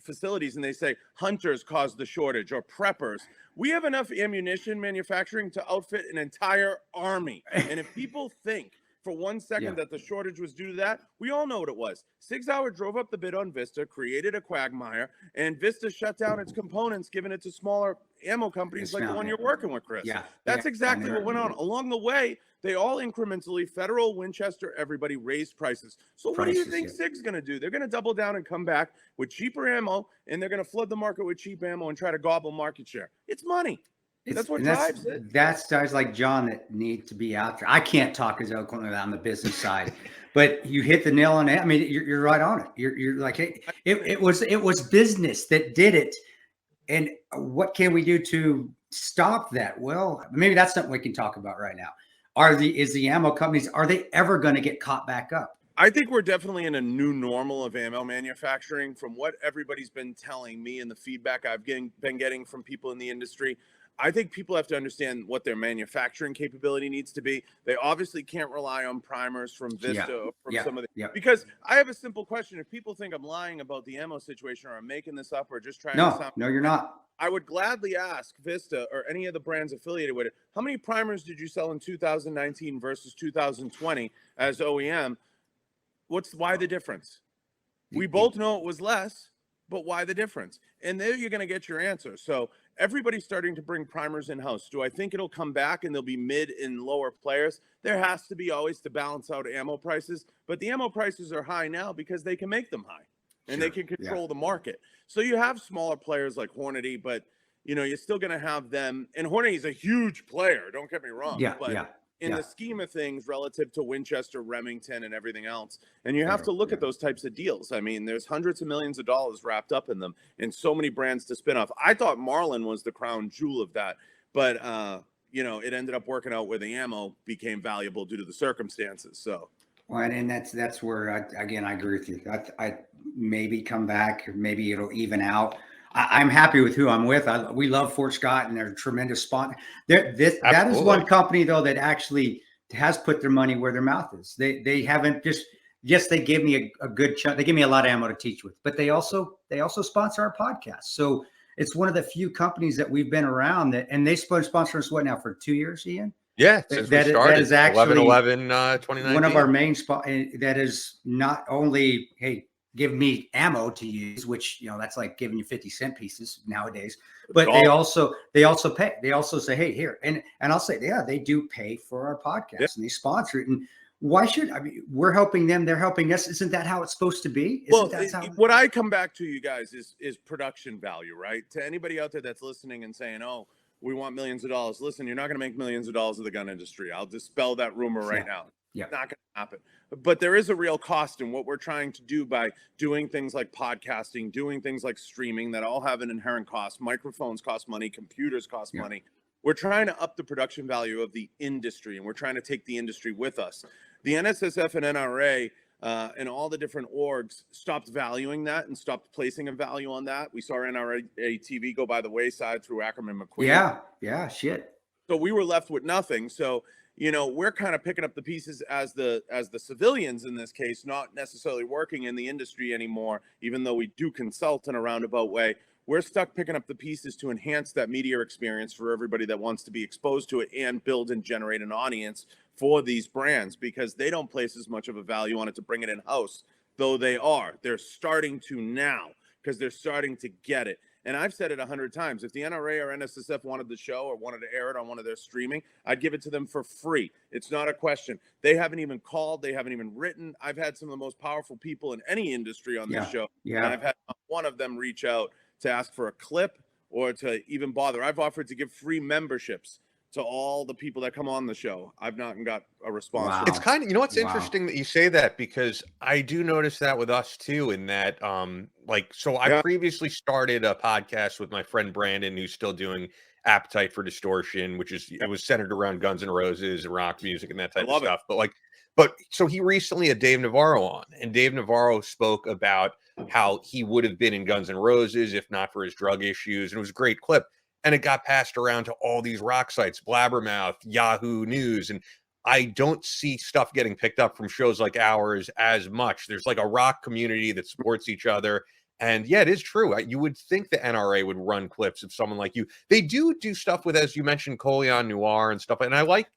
facilities, and they say hunters caused the shortage or preppers. We have enough ammunition manufacturing to outfit an entire army, and if people think for 1 second that the shortage was due to that, we all know what it was. Sig Sauer drove up the bid on Vista, created a quagmire, and Vista shut down its components, giving it to smaller ammo companies like the one you're working with, Chris. That's exactly what went on. Along the way, they all incrementally, Federal, Winchester, everybody raised prices. So what do you think Sig's going to do? They're going to double down and come back with cheaper ammo, and they're going to flood the market with cheap ammo and try to gobble market share. It's money. That's what drives it. That's guys like John that need to be out there. I can't talk as eloquently on the business side, but you hit the nail on the head. I mean, you're right on it. You're like, hey, it was business that did it, and what can we do to stop that? Well, maybe that's something we can talk about right now. Is the ammo companies, are they ever going to get caught back up? I think we're definitely in a new normal of ammo manufacturing. From what everybody's been telling me and the feedback I've been getting from people in the industry, I think people have to understand what their manufacturing capability needs to be. They obviously can't rely on primers from Vista or from some of the because I have a simple question. If people think I'm lying about the ammo situation or I'm making this up or just trying to sound, no, you're not. I would gladly ask Vista or any of the brands affiliated with it, how many primers did you sell in 2019 versus 2020 as OEM? Why the difference? We both know it was less, but why the difference? And there you're going to get your answer. So everybody's starting to bring primers in-house. Do I think it'll come back and there'll be mid and lower players? There has to be always to balance out ammo prices, but the ammo prices are high now because they can make them high and they can control the market. So you have smaller players like Hornady, but you're still going to have them. And Hornady's a huge player. Don't get me wrong. In the scheme of things relative to Winchester, Remington, and everything else. And you have to look at those types of deals. I mean, there's hundreds of millions of dollars wrapped up in them and so many brands to spin off. I thought Marlin was the crown jewel of that, but, it ended up working out where the ammo became valuable due to the circumstances. So. Well, and that's where, I agree with you. I maybe come back, or maybe it'll even out. I'm happy with who I'm with. We love Fort Scott, and they're a tremendous sponsor. That is one company, though, that actually has put their money where their mouth is. They haven't just yes, they give me a good chunk. They give me a lot of ammo to teach with, but they also sponsor our podcast. So it's one of the few companies that we've been around and they sponsor us what now for 2 years, Ian? Yeah, since we started. That is actually 11/11/2019. One of our main that is not only, hey, give me ammo to use, which, that's like giving you 50-cent pieces nowadays, but they also pay. They also say, hey, here. And I'll say, they do pay for our podcast and they sponsor it. And why we're helping them, they're helping us. Isn't that how it's supposed to be? What I come back to you guys is production value, right? To anybody out there that's listening and saying, oh, we want millions of dollars. Listen, you're not going to make millions of dollars of the gun industry. I'll dispel that rumor right now. It's not going to happen. But there is a real cost in what we're trying to do by doing things like podcasting, doing things like streaming that all have an inherent cost. Microphones cost money. Computers cost money. We're trying to up the production value of the industry, and we're trying to take the industry with us. The NSSF and NRA and all the different orgs stopped valuing that and stopped placing a value on that. We saw NRA TV go by the wayside through Ackerman McQueen. Yeah, shit. So we were left with nothing. So, we're kind of picking up the pieces as the civilians in this case, not necessarily working in the industry anymore, even though we do consult in a roundabout way. We're stuck picking up the pieces to enhance that media experience for everybody that wants to be exposed to it and build and generate an audience for these brands, because they don't place as much of a value on it to bring it in-house, though they are. They're starting to now because they're starting to get it. And I've said it 100 times. If the NRA or NSSF wanted the show or wanted to air it on one of their streaming, I'd give it to them for free. It's not a question. They haven't even called. They haven't even written. I've had some of the most powerful people in any industry on this show. And I've had one of them reach out to ask for a clip or to even bother. I've offered to give free memberships to all the people that come on the show. I've not got a response. Wow. It's kind of, it's interesting that you say that, because I do notice that with us too, in that, I previously started a podcast with my friend Brandon, who's still doing Appetite for Distortion, which is it was centered around Guns N' Roses and rock music and that type of stuff. But so he recently had Dave Navarro on, and Dave Navarro spoke about how he would have been in Guns N' Roses if not for his drug issues, and it was a great clip. And it got passed around to all these rock sites, Blabbermouth, Yahoo News, and I don't see stuff getting picked up from shows like ours as much. There's like a rock community that supports each other. And yeah, it is true. You would think the NRA would run clips of someone like you. They do stuff with, as you mentioned, Colion Noir and stuff. And I like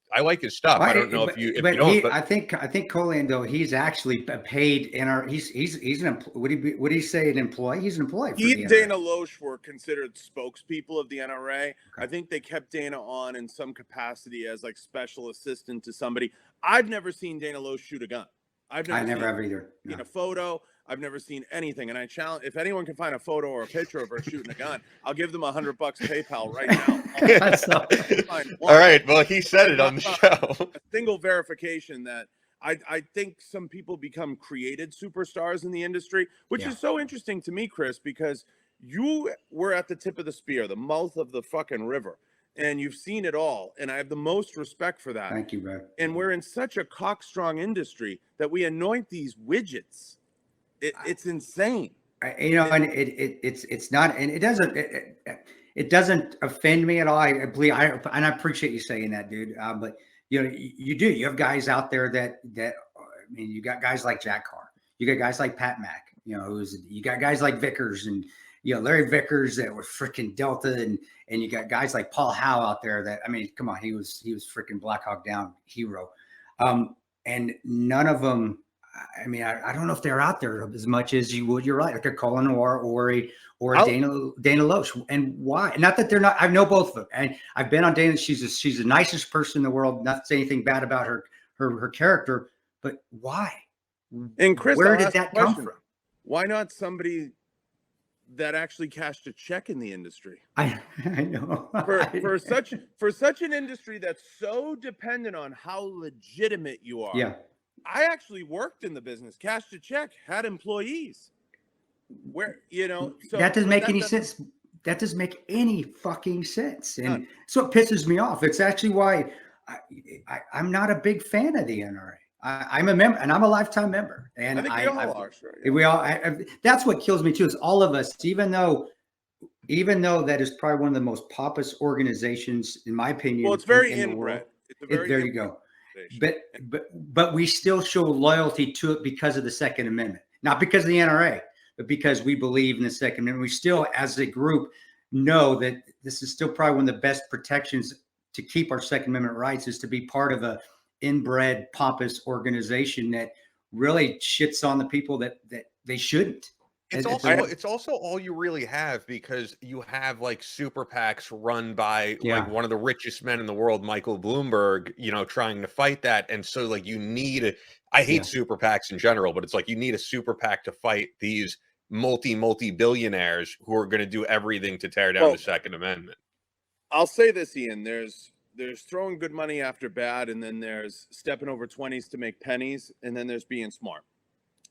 his stuff. I don't know if you don't. I think Colion, though, he's actually paid he's an would he say an employee? He's an employee. He and Dana Loesch were considered spokespeople of the NRA. Okay. I think they kept Dana on in some capacity as like special assistant to somebody. I've never seen Dana Loesch shoot a gun. I never have either. In a photo. I've never seen anything, and I challenge if anyone can find a photo or a picture of her shooting a gun, I'll give them $100 PayPal right now. All right. Well, he said it on the show. A single verification that I think some people become created superstars in the industry, which is so interesting to me, Chris, because you were at the tip of the spear, the mouth of the fucking river. And you've seen it all. And I have the most respect for that. Thank you, bro. And we're in such a cockstrong industry that we anoint these widgets. It's insane. And it's not, and it doesn't offend me at all. I believe and I appreciate you saying that, dude. But you have guys out there that I mean, you got guys like Jack Carr, you got guys like Pat Mack, you got guys like Vickers and Larry Vickers that were freaking Delta, and you got guys like Paul Howe out there that, I mean, come on, he was freaking Black Hawk Down hero, and none of them. I mean, I don't know if they're out there as much as you would. You're right, like a Colin Noir or Dana Loesch. And why? Not that they're not. I know both of them, and I've been on Dana. She's the nicest person in the world. Not to say anything bad about her character, but why? And Chris, where did that come from? Why not somebody that actually cashed a check in the industry? I know for such an industry that's so dependent on how legitimate you are. Yeah. I actually worked in the business, cashed a check, had employees. Where so that doesn't make any sense. That doesn't make any fucking sense, and so it pisses me off. It's actually why I'm not a big fan of the NRA. I'm a member, and I'm a lifetime member. And I think we all are. Sure, yeah. We all. That's what kills me too. Is all of us, even though that is probably one of the most populous organizations, in my opinion. Well, it's very inbred. There you go. But we still show loyalty to it because of the Second Amendment, not because of the NRA, but because we believe in the Second Amendment. We still, as a group, know that this is still probably one of the best protections to keep our Second Amendment rights, is to be part of a inbred, pompous organization that really shits on the people that they shouldn't. It's also all you really have, because you have like super PACs run by like one of the richest men in the world, Michael Bloomberg, trying to fight that. And so like you need I hate super PACs in general, but it's like you need a super PAC to fight these multi-billionaires who are going to do everything to tear down the Second Amendment. I'll say this, Ian, there's throwing good money after bad, and then there's stepping over 20s to make pennies, and then there's being smart.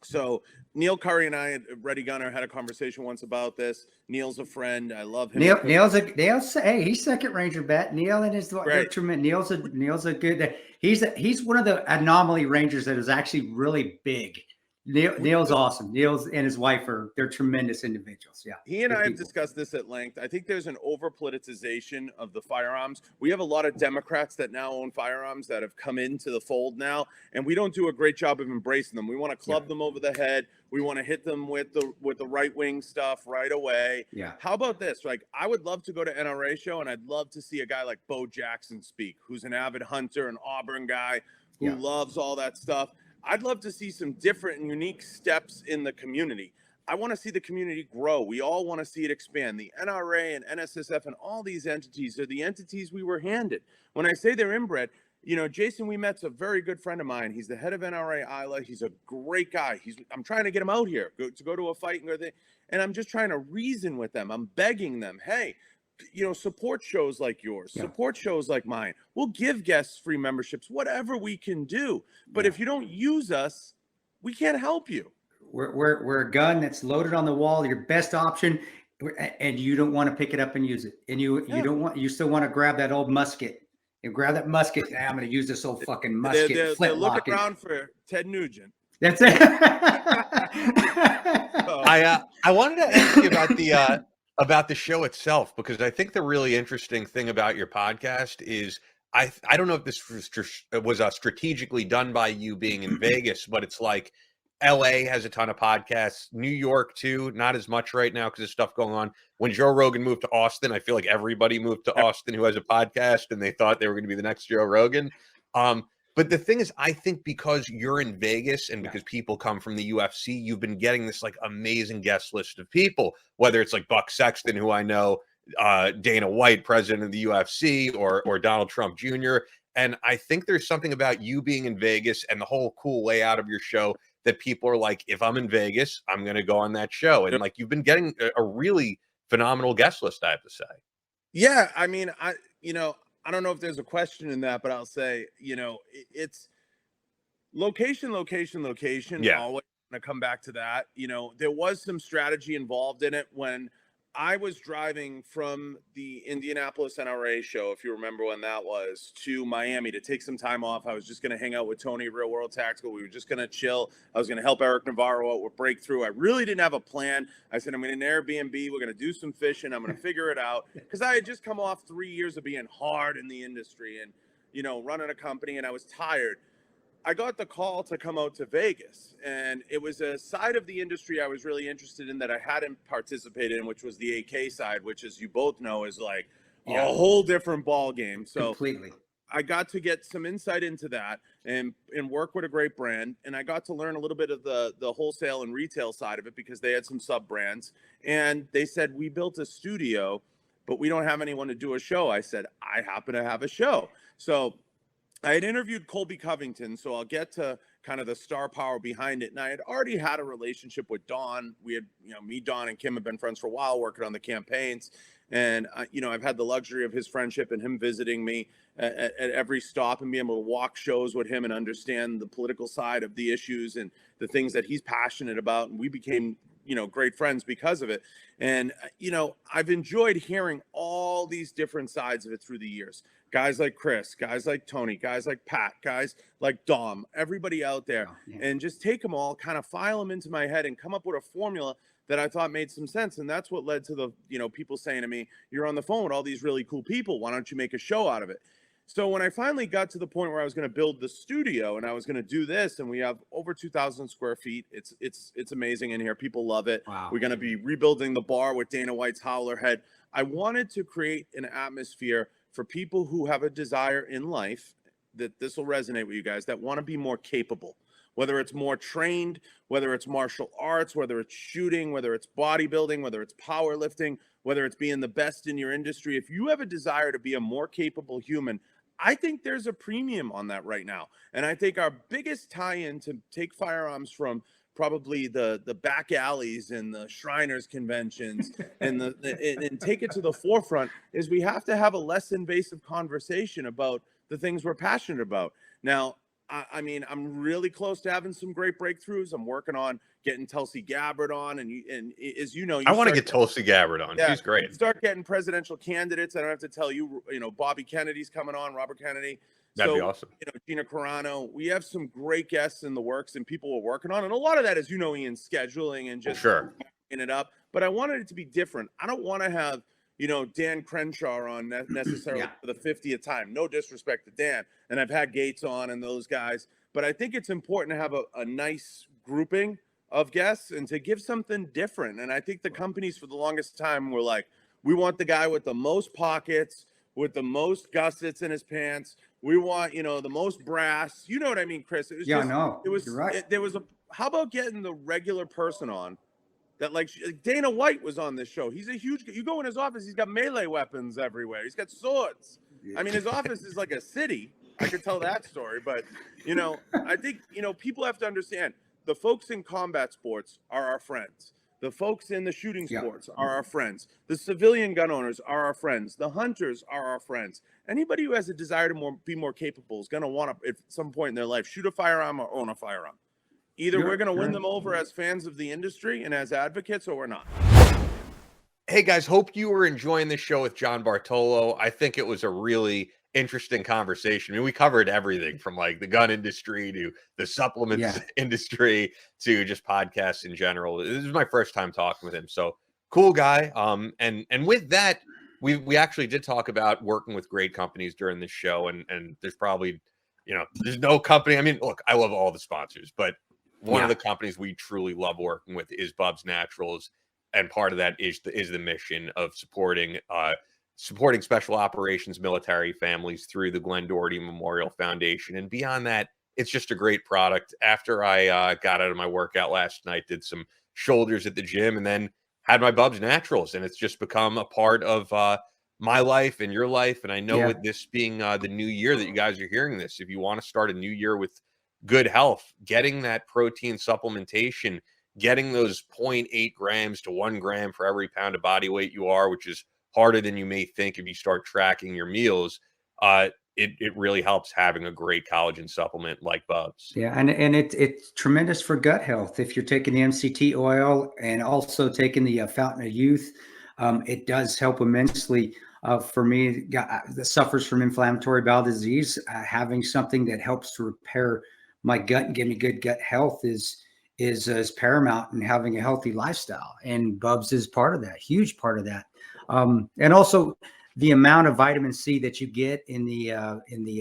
So Neil Curry and I at Ready Gunner had a conversation once about this. Neil's a friend. I love him. He's second ranger bet. Neil and his tremendous. Neil's a good. He's one of the anomaly rangers that is actually really big. Neil's awesome. Neil's and his wife they're tremendous individuals. Yeah. He and I have discussed this at length. I think there's an over politicization of the firearms. We have a lot of Democrats that now own firearms that have come into the fold now, and we don't do a great job of embracing them. We want to club them over the head. We want to hit them with the right wing stuff right away. Yeah. How about this? Like, I would love to go to NRA show, and I'd love to see a guy like Bo Jackson speak, who's an avid hunter, an Auburn guy who loves all that stuff. I'd love to see some different and unique steps in the community. I want to see the community grow. We all want to see it expand. The NRA and NSSF and all these entities are the entities we were handed. When I say they're inbred, Jason we met's a very good friend of mine. He's the head of NRA Isla. He's a great guy. I'm trying to get him out here to go to a fight and I'm just trying to reason with them. I'm begging them, hey, support shows like yours, support shows like mine. We'll give guests free memberships, whatever we can do. But if you don't use us, we can't help you. We're a gun that's loaded on the wall. Your best option and you don't want to pick it up and use it, and you still want to grab that old musket. You grab that musket. I'm going to use this old fucking musket. They're looking around for Ted Nugent. That's it. I wanted to ask you about the show itself, because I think the really interesting thing about your podcast is I don't know if this was strategically done by you being in Vegas, but it's like LA has a ton of podcasts, New York too, not as much right now because there's stuff going on. When Joe Rogan moved to Austin, I feel like everybody moved to Austin who has a podcast, and they thought they were going to be the next Joe Rogan. But the thing is, I think because you're in Vegas and because people come from the UFC, you've been getting this like amazing guest list of people, whether it's like Buck Sexton, who I know, Dana White, president of the UFC, or Donald Trump Jr. And I think there's something about you being in Vegas and the whole cool layout of your show that people are like, if I'm in Vegas, I'm going to go on that show. And like, you've been getting a really phenomenal guest list, I have to say. Yeah. I mean, I don't know if there's a question in that, but I'll say, it's location. Yeah. Always going to come back to that. There was some strategy involved in it when I was driving from the Indianapolis NRA show, if you remember when that was, to Miami to take some time off. I was just going to hang out with Tony, Real World Tactical. We were just going to chill. I was going to help Eric Navarro out with Breakthrough. I really didn't have a plan. I said, I'm going to Airbnb. We're going to do some fishing. I'm going to figure it out. Because I had just come off 3 years of being hard in the industry and, running a company, and I was tired. I got the call to come out to Vegas, and it was a side of the industry I was really interested in that I hadn't participated in, which was the AK side, which, as you both know, is like a whole different ball game. So completely, I got to get some insight into that and work with a great brand, and I got to learn a little bit of the wholesale and retail side of it because they had some sub brands, and they said, we built a studio, but we don't have anyone to do a show. I said, I happen to have a show. So I had interviewed Colby Covington, so I'll get to kind of the star power behind it. And I had already had a relationship with Don. We had, me, Don, and Kim have been friends for a while, working on the campaigns. And, I've had the luxury of his friendship and him visiting me at every stop and being able to walk shows with him and understand the political side of the issues and the things that he's passionate about. And we became, great friends because of it. And, I've enjoyed hearing all these different sides of it through the years. Guys like Chris, guys like Tony, guys like Pat, guys like Dom, everybody out there, and just take them all, kind of file them into my head and come up with a formula that I thought made some sense. And that's what led to the, people saying to me, you're on the phone with all these really cool people. Why don't you make a show out of it? So when I finally got to the point where I was going to build the studio and I was going to do this, and we have over 2,000 square feet, it's amazing in here. People love it. Wow. We're going to be rebuilding the bar with Dana White's Howler Head. I wanted to create an atmosphere for people who have a desire in life, that this will resonate with you guys, that want to be more capable, whether it's more trained, whether it's martial arts, whether it's shooting, whether it's bodybuilding, whether it's powerlifting, whether it's being the best in your industry. If you have a desire to be a more capable human, I think there's a premium on that right now. And I think our biggest tie-in to take firearms from probably the back alleys and the Shriners conventions and take it to the forefront is we have to have a less invasive conversation about the things we're passionate about. Now, I mean, I'm really close to having some great breakthroughs. I'm working on getting Tulsi Gabbard on, and as you know, I want to get Tulsi Gabbard on. Yeah, she's great. Start getting presidential candidates. I don't have to tell you, Bobby Kennedy's coming on, Robert Kennedy. That'd be awesome. Gina Carano. We have some great guests in the works and people we're working on. And a lot of that is, Ian, scheduling and just in it up. But I wanted it to be different. I don't want to have, Dan Crenshaw on necessarily for the 50th time. No disrespect to Dan. And I've had Gates on and those guys. But I think it's important to have a nice grouping of guests and to give something different. And I think the companies for the longest time were like, we want the guy with the most pockets, with the most gussets in his pants. We want, the most brass. You know what I mean, Chris? It was it was, you're right. How about getting the regular person on that, like Dana White was on this show. He's a huge, you go in his office, he's got melee weapons everywhere. He's got swords. I mean, his office is like a city. I could tell that story, but, I think, people have to understand the folks in combat sports are our friends. The folks in the shooting sports are our friends. The civilian gun owners are our friends. The hunters are our friends. Anybody who has a desire to be more capable is going to want to, at some point in their life, shoot a firearm or own a firearm. Either we're going to win them over as fans of the industry and as advocates, or we're not. Hey guys, hope you were enjoying this show with John Bartolo. I think it was a really interesting conversation. I mean, we covered everything from like the gun industry to the supplements industry to just podcasts in general. This is my first time talking with him. So cool guy. And with that, we actually did talk about working with great companies during this show. And there's probably, there's no company. I mean, look, I love all the sponsors, but one of the companies we truly love working with is Bubs Naturals. And part of that is the mission of supporting special operations military families through the Glenn Doherty Memorial Foundation. And beyond that, it's just a great product. After I got out of my workout last night, did some shoulders at the gym, and then had my Bubs Naturals, and it's just become a part of my life and your life. And I know with this being the new year that you guys are hearing this, if you want to start a new year with good health, getting that protein supplementation, getting those 0.8 grams to 1 gram for every pound of body weight you are, which is harder than you may think if you start tracking your meals, it really helps having a great collagen supplement like Bubs. Yeah, and it's tremendous for gut health. If you're taking the MCT oil and also taking the Fountain of Youth, it does help immensely. For me, that suffers from inflammatory bowel disease, having something that helps to repair my gut and give me good gut health is paramount in having a healthy lifestyle. And Bubs is part of that, huge part of that. And also the amount of vitamin C that you get in the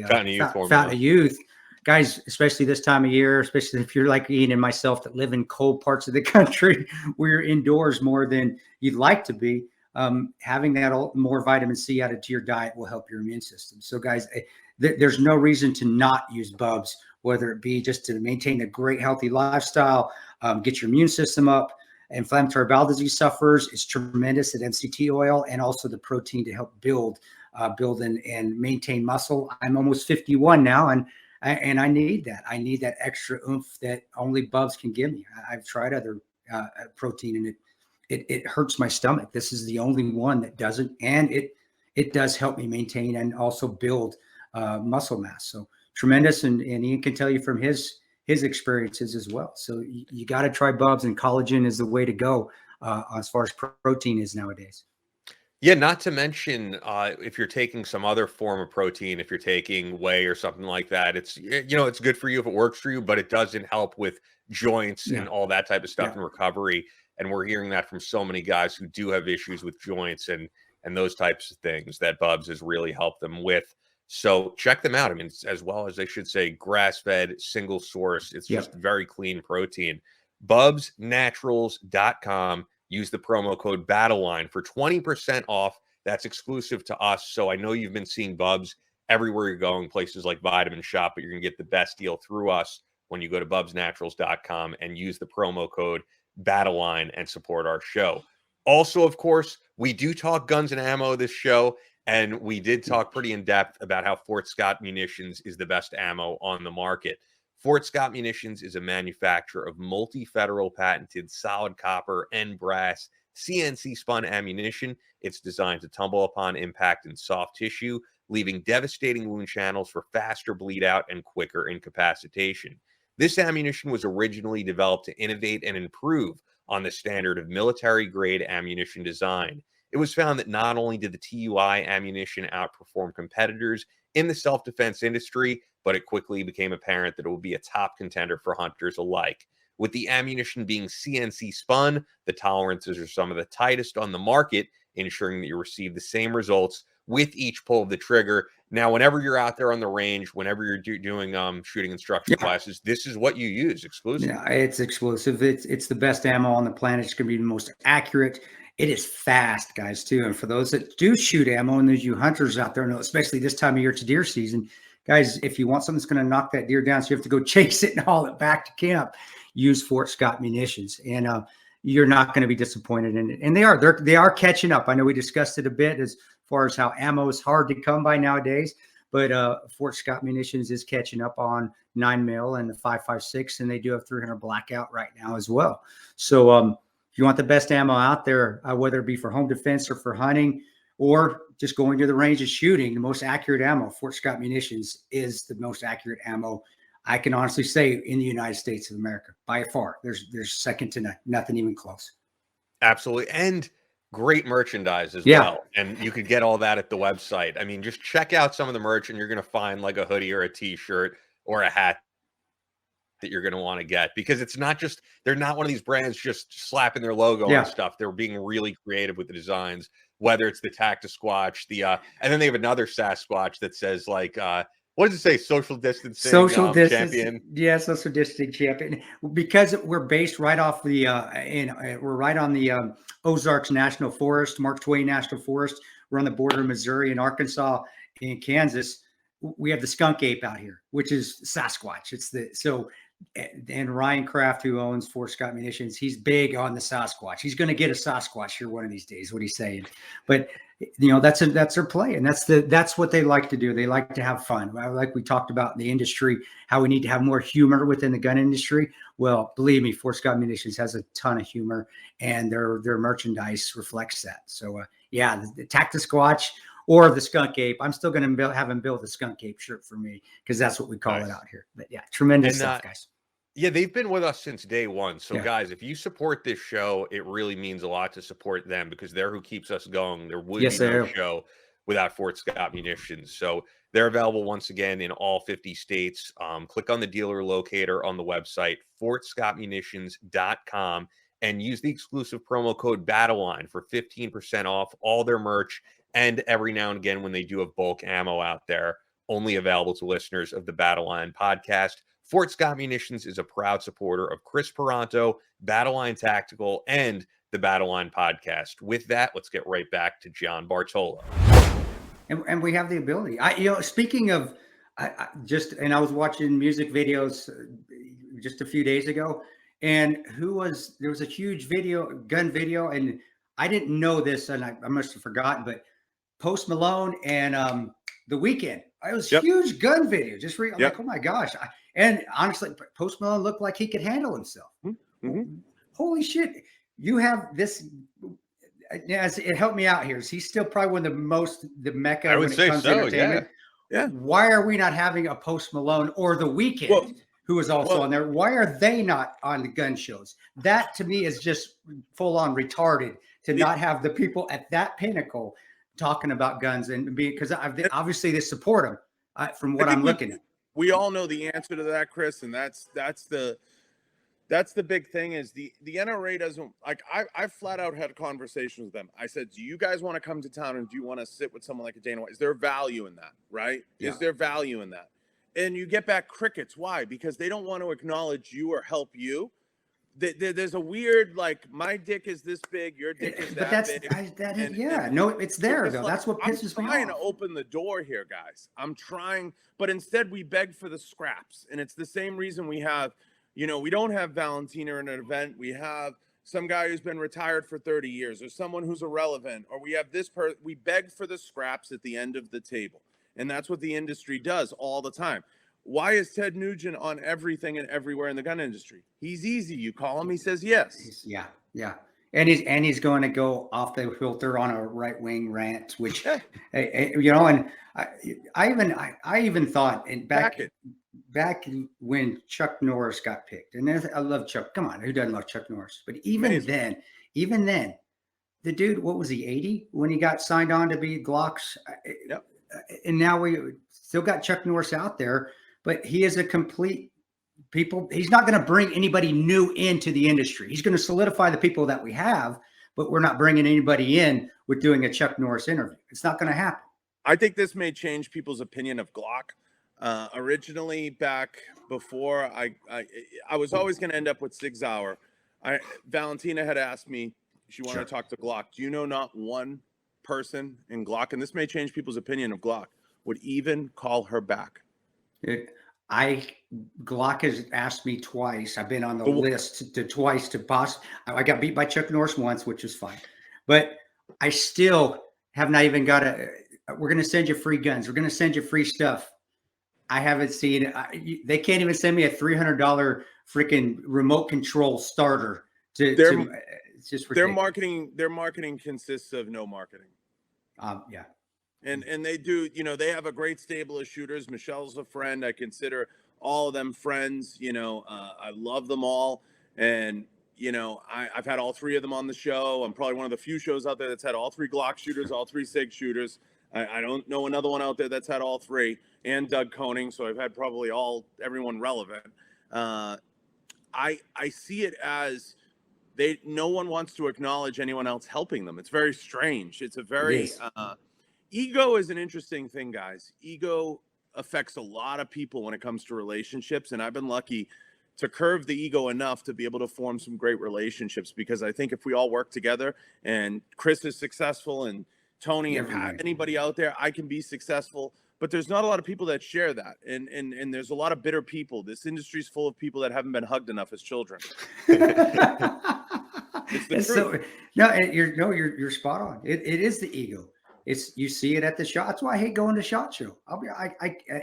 Fountain of Youth, guys, especially this time of year, especially if you're like Ian and myself that live in cold parts of the country, we're indoors more than you'd like to be. Having that more vitamin C added to your diet will help your immune system. So guys, there's no reason to not use Bubs, whether it be just to maintain a great healthy lifestyle, get your immune system up. Inflammatory bowel disease sufferers is tremendous at MCT oil, and also the protein to help build and maintain muscle. I'm almost 51 now, and I need that. I need that extra oomph that only Bubs can give me. I've tried other protein, and it hurts my stomach. This is the only one that doesn't, and it does help me maintain and also build muscle mass. So tremendous, and Ian can tell you from his experiences as well. So you got to try Bubs, and collagen is the way to go as far as protein is nowadays. Yeah, not to mention if you're taking some other form of protein, if you're taking whey or something like that, it's it's good for you if it works for you, but it doesn't help with joints and all that type of stuff in recovery. And we're hearing that from so many guys who do have issues with joints and those types of things that Bubs has really helped them with. So check them out. I mean, as well as they should say, grass-fed, single source. It's just very clean protein. BubsNaturals.com. Use the promo code Battleline for 20% off. That's exclusive to us. So I know you've been seeing Bubs everywhere you're going, places like Vitamin Shop, but you're going to get the best deal through us when you go to BubsNaturals.com and use the promo code Battleline and support our show. Also, of course, we do talk guns and ammo this show. And we did talk pretty in depth about how Fort Scott Munitions is the best ammo on the market. Fort Scott Munitions is a manufacturer of multi-federal patented solid copper and brass CNC spun ammunition. It's designed to tumble upon impact in soft tissue, leaving devastating wound channels for faster bleed out and quicker incapacitation. This ammunition was originally developed to innovate and improve on the standard of military-grade ammunition design. It was found that not only did the TUI ammunition outperform competitors in the self-defense industry, but it quickly became apparent that it would be a top contender for hunters alike. With the ammunition being CNC spun, the tolerances are some of the tightest on the market, ensuring that you receive the same results with each pull of the trigger. Now, whenever you're out there on the range, whenever you're doing shooting instruction classes, this is what you use exclusively. Yeah, it's exclusive. It's the best ammo on the planet. It's going to be the most accurate. It is fast, guys, too. And for those that do shoot ammo, and there's you hunters out there, especially this time of year, it's deer season, guys, if you want something that's going to knock that deer down, so you have to go chase it and haul it back to camp, use Fort Scott Munitions. And you're not going to be disappointed in it. And they are catching up. I know we discussed it a bit as far as how ammo is hard to come by nowadays, but Fort Scott Munitions is catching up on 9mm and the 5.56, and they do have 300 blackout right now as well. So if you want the best ammo out there, whether it be for home defense or for hunting, or just going to the range and shooting, the most accurate ammo, Fort Scott Munitions is the most accurate ammo I can honestly say in the United States of America by far. There's second to none, nothing even close. Absolutely. And great merchandise as Yeah. well. And you could get all that at the website. I mean, just check out some of the merch and you're going to find like a hoodie or a t-shirt or a hat that you're going to want to get, because it's not just, they're not one of these brands just slapping their logo on stuff. They're being really creative with the designs, whether it's the Tactisquatch, and then they have another Sasquatch that says like, what does it say? Social distancing, champion. Yeah, social distancing champion. Because we're based right off the, we're right on the Ozarks National Forest, Mark Twain National Forest. We're on the border of Missouri and Arkansas and Kansas. We have the skunk ape out here, which is Sasquatch. And Ryan Kraft, who owns Fort Scott Munitions, he's big on the Sasquatch. He's going to get a Sasquatch here one of these days. What he's saying, but that's their play, and that's what they like to do. They like to have fun. Like we talked about in the industry, how we need to have more humor within the gun industry. Well, believe me, Fort Scott Munitions has a ton of humor, and their merchandise reflects that. So the Tactisquatch or the skunk ape. I'm still going to have him build the skunk ape shirt for me, because that's what we call it out here. But yeah, tremendous stuff, guys. Yeah, they've been with us since day one. So guys, if you support this show, it really means a lot to support them, because they're who keeps us going. There would be no show without Fort Scott Munitions. So they're available once again in all 50 states. Click on the dealer locator on the website, fortscottmunitions.com, and use the exclusive promo code Battleline for 15% off all their merch. And every now and again, when they do have bulk ammo out there, only available to listeners of the Battleline podcast. Fort Scott Munitions is a proud supporter of Chris Peranto, Battleline Tactical, and the Battleline podcast. With that, let's get right back to John Bartolo. And we have the ability. Speaking of, I was watching music videos just a few days ago, and there was a huge gun video, and I didn't know this, and I must have forgotten, but Post Malone and The Weeknd. It was huge gun video. I'm like, oh my gosh. And honestly, Post Malone looked like he could handle himself. Mm-hmm. Holy shit. You have this. It helped me out here. He's still probably one of the mecca I would say comes to entertainment. Yeah. Why are we not having a Post Malone or The Weeknd, who is also on there? Why are they not on the gun shows? That to me is just full on retarded, to not have the people at that pinnacle talking about guns, and because obviously they support them from what I'm looking at. We all know the answer to that, Chris, and that's the big thing is the NRA doesn't like. I flat out had conversations with them. I said, do you guys want to come to town, and do you want to sit with someone like a Dana White? Is there value in that, right? Yeah. Is there value in that? And you get back crickets. Why? Because they don't want to acknowledge you or help you. There's a weird, like, my dick is this big, your dick is that big. It's there, though. That's what pisses me off. I'm trying to open the door here, guys. I'm trying, but instead we beg for the scraps. And it's the same reason we have, we don't have Valentina in an event. We have some guy who's been retired for 30 years, or someone who's irrelevant, or we have we beg for the scraps at the end of the table. And that's what the industry does all the time. Why is Ted Nugent on everything and everywhere in the gun industry? He's easy. You call him, he says yes. Yeah. And he's going to go off the filter on a right wing rant, which and I even thought, and back when Chuck Norris got picked, and I love Chuck. Come on, who doesn't love Chuck Norris? But even then, the dude, what was he, 80 when he got signed on to be Glock's? Yep. And now we still got Chuck Norris out there. But he is a complete he's not going to bring anybody new into the industry. He's going to solidify the people that we have, but we're not bringing anybody in with doing a Chuck Norris interview. It's not going to happen. I think this may change people's opinion of Glock. Originally, back before, I was always going to end up with Sig Sauer. Valentina had asked me, she wanted to talk to Glock. Do you know not one person in Glock, and this may change people's opinion of Glock, would even call her back? Glock has asked me twice. I've been on the list twice to boss. I got beat by Chuck Norris once, which was fine, but I still have not even got we're going to send you free guns. We're going to send you free stuff. I haven't seen they can't even send me a $300 freaking remote control starter it's just ridiculous. Their marketing consists of no marketing. Yeah. And they do, they have a great stable of shooters. Michelle's a friend. I consider all of them friends. I love them all. And you know, I've had all three of them on the show. I'm probably one of the few shows out there that's had all three Glock shooters, all three SIG shooters. I don't know another one out there that's had all three, and Doug Koning. So I've had probably everyone relevant. I see it as no one wants to acknowledge anyone else helping them. It's very strange. It's a very ego is an interesting thing, guys. Ego affects a lot of people when it comes to relationships, and I've been lucky to curve the ego enough to be able to form some great relationships, because I think if we all work together, and Chris is successful, and Tony and Pat, anybody out there, I can be successful. But there's not a lot of people that share that, and there's a lot of bitter people. This industry is full of people that haven't been hugged enough as children. It's the truth. You're spot on. It is the ego. You see it at the shot. That's why I hate going to SHOT Show.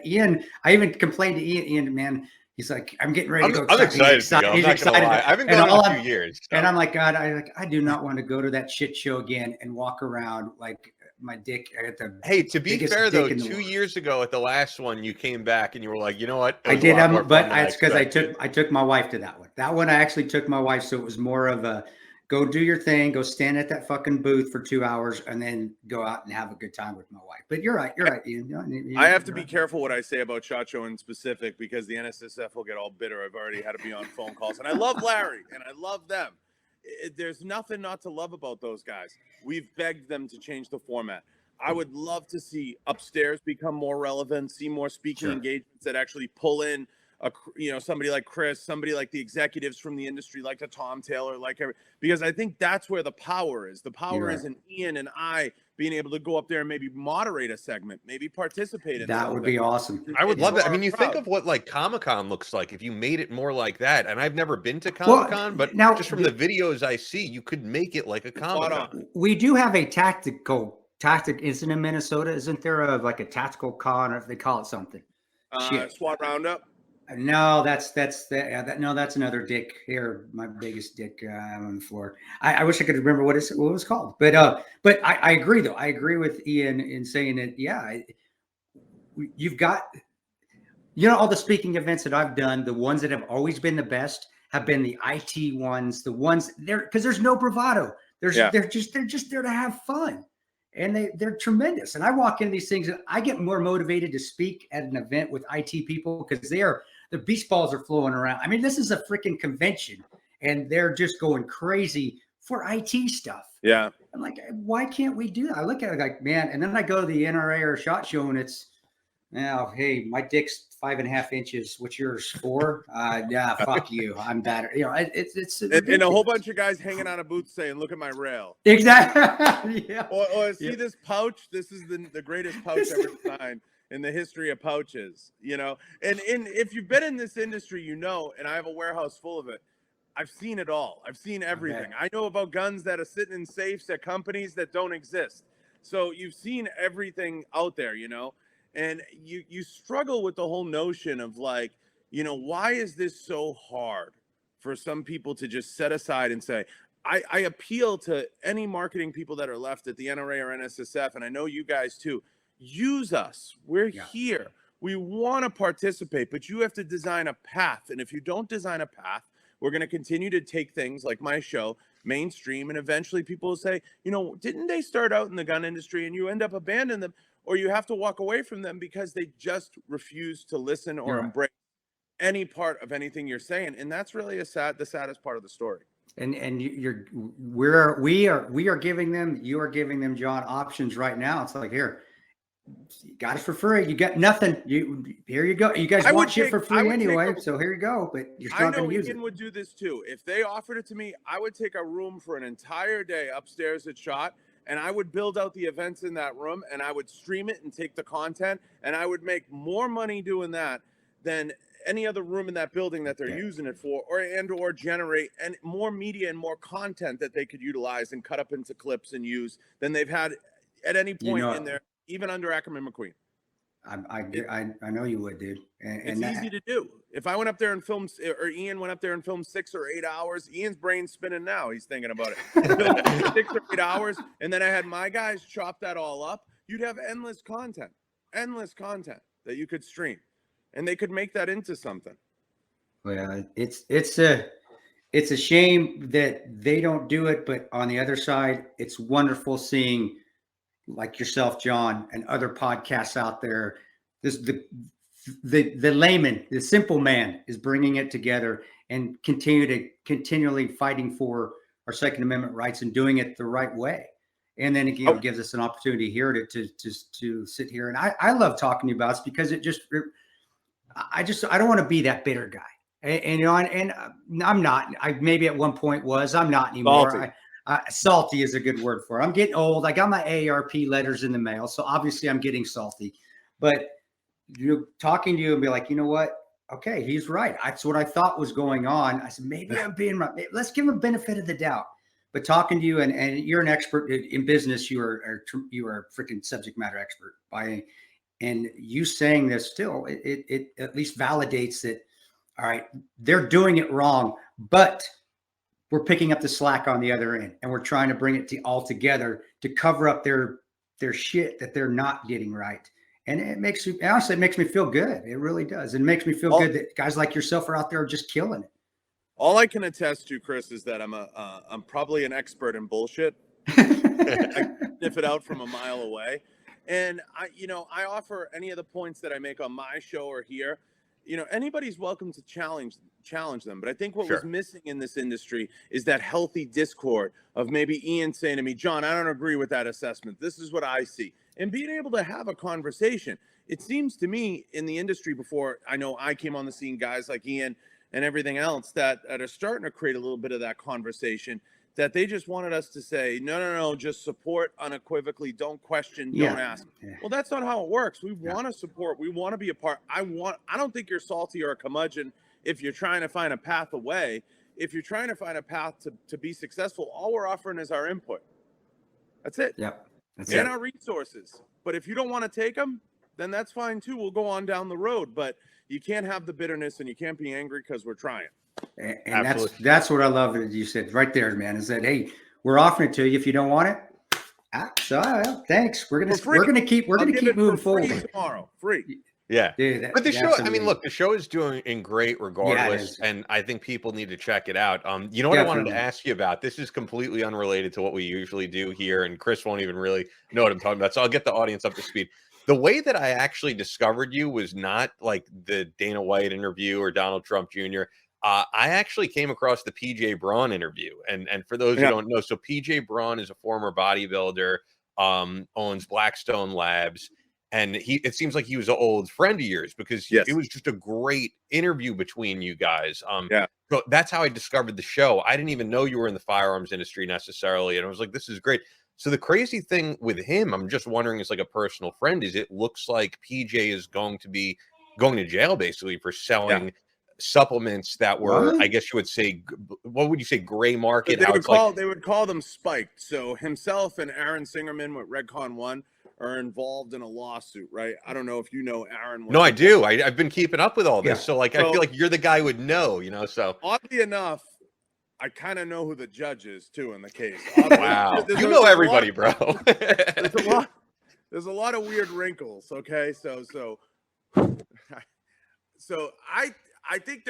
Ian, I even complained to Ian, man. He's like, I'm getting ready to go. I'm excited. He's excited. I've been going a few years. So. And I'm like, God, I do not want to go to that shit show again and walk around like my dick at the. Hey, to be fair though, 2 years ago at the last one, you came back and you were like, you know what? I did, but it's because I took my wife to that one. That one I actually took my wife, so it was more of a go do your thing, go stand at that fucking booth for 2 hours, and then go out and have a good time with my wife. But you're right, Ian. I have to be careful what I say about SHOT Show in specific, because the NSSF will get all bitter. I've already had to be on phone calls, and I love Larry and I love them. There's nothing not to love about those guys. We've begged them to change the format. I would love to see Upstairs become more relevant, see more speaking engagements that actually pull in somebody like Chris, somebody like the executives from the industry, like the Tom Taylor, because I think that's where the power is. The power is in Ian and I being able to go up there and maybe moderate a segment, maybe participate in that. Would be awesome. I would love that. I mean, you think of what like Comic-Con looks like if you made it more like that. And I've never been to Comic-Con, but now, just from the videos I see, you could make it like a Comic-Con. We do have a tactic isn't in Minnesota. Isn't there a tactical con, or if they call it something? SWAT Roundup. No, that's another dick here. My biggest dick on the floor. I wish I could remember what it was called. But I agree though. I agree with Ian in saying that. Yeah, you've got, all the speaking events that I've done. The ones that have always been the best have been the IT ones. The ones there, because there's no bravado. They're just there to have fun. And they're tremendous. And I walk into these things and I get more motivated to speak at an event with IT people, because the beach balls are flowing around. I mean, this is a freaking convention and they're just going crazy for IT stuff. Yeah. I'm like, why can't we do that? I look at it like, man, and then I go to the NRA or SHOT Show and it's, hey, my dick's 5.5 inches. What's yours? 4? Yeah, fuck you. I'm better. It's and a whole bunch of guys hanging on a booth saying, "Look at my rail." Exactly. Yeah. Or see this pouch. This is the greatest pouch ever designed in the history of pouches. And if you've been in this industry, and I have a warehouse full of it. I've seen it all. I've seen everything. Okay. I know about guns that are sitting in safes at companies that don't exist. So you've seen everything out there, And you struggle with the whole notion of like, why is this so hard for some people to just set aside and say, I appeal to any marketing people that are left at the NRA or NSSF, and I know you guys too, use us. We're here. We want to participate, but you have to design a path. And if you don't design a path, we're going to continue to take things like my show mainstream, and eventually people will say, didn't they start out in the gun industry, and you end up abandoning them? Or you have to walk away from them because they just refuse to listen or embrace any part of anything you're saying. And that's really the saddest part of the story. And we are giving them, you are giving them, John, options right now. It's like, here, you got it for free. You got nothing. Here you go. You guys want shit for free anyway. So here you go. But you're not going to use it. I know Ian would do this too. If they offered it to me, I would take a room for an entire day upstairs at SHOT. And I would build out the events in that room, and I would stream it and take the content, and I would make more money doing that than any other room in that building that they're using it for, or generate and more media and more content that they could utilize and cut up into clips and use than they've had at any point in there, even under Ackerman McQueen. I know you would, dude. And it's easy to do. If I went up there and filmed, or Ian went up there and filmed 6 or 8 hours, Ian's brain's spinning now. He's thinking about it. 6 or 8 hours, and then I had my guys chop that all up. You'd have endless content that you could stream, and they could make that into something. Well, it's a shame that they don't do it. But on the other side, it's wonderful seeing like yourself, John, and other podcasts out there. This the layman, the simple man, is bringing it together and continually fighting for our Second Amendment rights and doing it the right way. And then again, it gives us an opportunity here to sit here. And I love talking to you about this because I don't want to be that bitter guy. And you know, and I'm not. I maybe at one point was. I'm not anymore. Salty is a good word for it. I'm getting old. I got my AARP letters in the mail, so obviously I'm getting salty. But talking to you and be like, you know what? Okay, he's right. That's what I thought was going on. I said maybe I'm being right. Let's give him a benefit of the doubt. But talking to you, and you're an expert in business. You are a freaking subject matter expert and you saying this still, it at least validates that. All right, they're doing it wrong, but we're picking up the slack on the other end, and we're trying to bring it all together to cover up their shit that they're not getting right. And it makes me feel good. It really does. It makes me feel good that guys like yourself are out there just killing it. All I can attest to, Chris, is that I'm probably an expert in bullshit. I sniff it out from a mile away, and I offer any of the points that I make on my show or here. Anybody's welcome to challenge them. But I think what was missing in this industry is that healthy discord of maybe Ian saying to me, John, I don't agree with that assessment. This is what I see. And being able to have a conversation. It seems to me in the industry before I know I came on the scene, guys like Ian and everything else that are starting to create a little bit of that conversation, that they just wanted us to say, no, just support unequivocally. Don't question, don't ask. Yeah. Well, that's not how it works. We want to support. We want to be a part. I don't think you're salty or a curmudgeon if you're trying to find a path away. If you're trying to find a path to be successful, all we're offering is our input. That's it. Yep. And our resources. But if you don't want to take them, then that's fine too. We'll go on down the road. But you can't have the bitterness and you can't be angry because we're trying. And that's what I love that you said right there, man, is that, hey, we're offering it to you. If you don't want it, thanks. We're gonna keep moving forward tomorrow. Free. Yeah. Dude, but the show, absolutely. I mean, look, the show is doing great regardless, and I think people need to check it out. You know what I wanted to ask you about? This is completely unrelated to what we usually do here, and Chris won't even really know what I'm talking about, so I'll get the audience up to speed. The way that I actually discovered you was not like the Dana White interview or Donald Trump Jr. I actually came across the PJ Braun interview. And for those who don't know, so PJ Braun is a former bodybuilder, owns Blackstone Labs. And it seems like he was an old friend of yours because it was just a great interview between you guys. So that's how I discovered the show. I didn't even know you were in the firearms industry necessarily. And I was like, this is great. So the crazy thing with him, I'm just wondering, as like a personal friend, is it looks like PJ is going to jail basically for selling supplements that were, I guess you would say, what would you say, gray market? They would call them spiked. So himself and Aaron Singerman with Redcon 1 are involved in a lawsuit, right? I don't know if you know Aaron. No, I do. I've been keeping up with all this. So I feel like you're the guy who would know, so. Oddly enough, I kind of know who the judge is too in the case. Wow. You know everybody, bro. There's a lot of weird wrinkles. Okay. So I think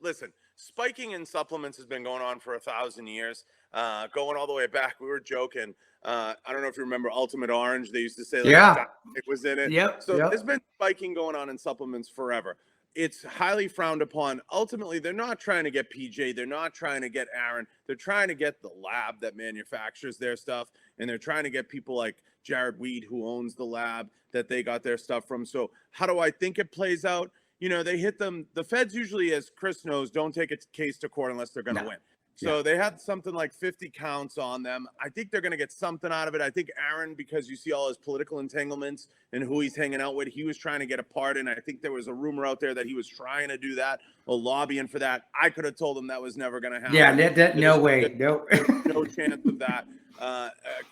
listen, spiking in supplements has been going on for 1,000 years, going all the way back. We were joking. I don't know if you remember Ultimate Orange. They used to say it was in it. There's been spiking going on in supplements forever. It's highly frowned upon. Ultimately, they're not trying to get PJ. They're not trying to get Aaron. They're trying to get the lab that manufactures their stuff. And they're trying to get people like Jared Weed, who owns the lab that they got their stuff from. So how do I think it plays out? They hit them. The feds usually, as Chris knows, don't take a case to court unless they're going to win. So they had something like 50 counts on them. I think they're going to get something out of it. I think Aaron, because you see all his political entanglements and who he's hanging out with, he was trying to get a pardon. I think there was a rumor out there that he was trying to do that or lobbying for that. I could have told him that was never going to happen. Yeah, no way. No chance of that.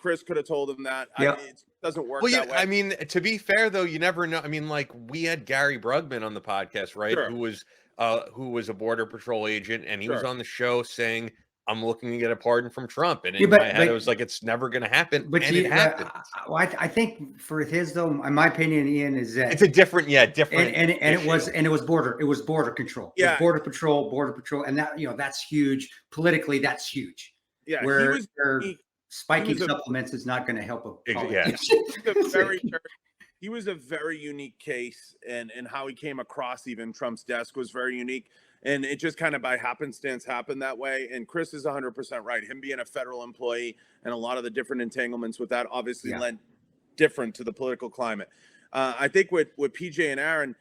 Chris could have told him that. It doesn't work that way. I mean, to be fair, though, you never know. I mean, like, we had Gary Brugman on the podcast, right? Who was a Border Patrol agent, and he was on the show saying, I'm looking to get a pardon from Trump. And in my head, it was like, it's never going to happen. But and it happened. I think for his, though, in my opinion, Ian, is that it's a different. And it was border control. Yeah. It was border patrol. And that, that's huge. Politically, that's huge. Yeah. Where spiking supplements is not going to help a politician. He was a very unique case, and how he came across even Trump's desk was very unique. And it just kind of by happenstance happened that way. And Chris is 100% right. Him being a federal employee and a lot of the different entanglements with that obviously lent different to the political climate. I think with PJ and Aaron,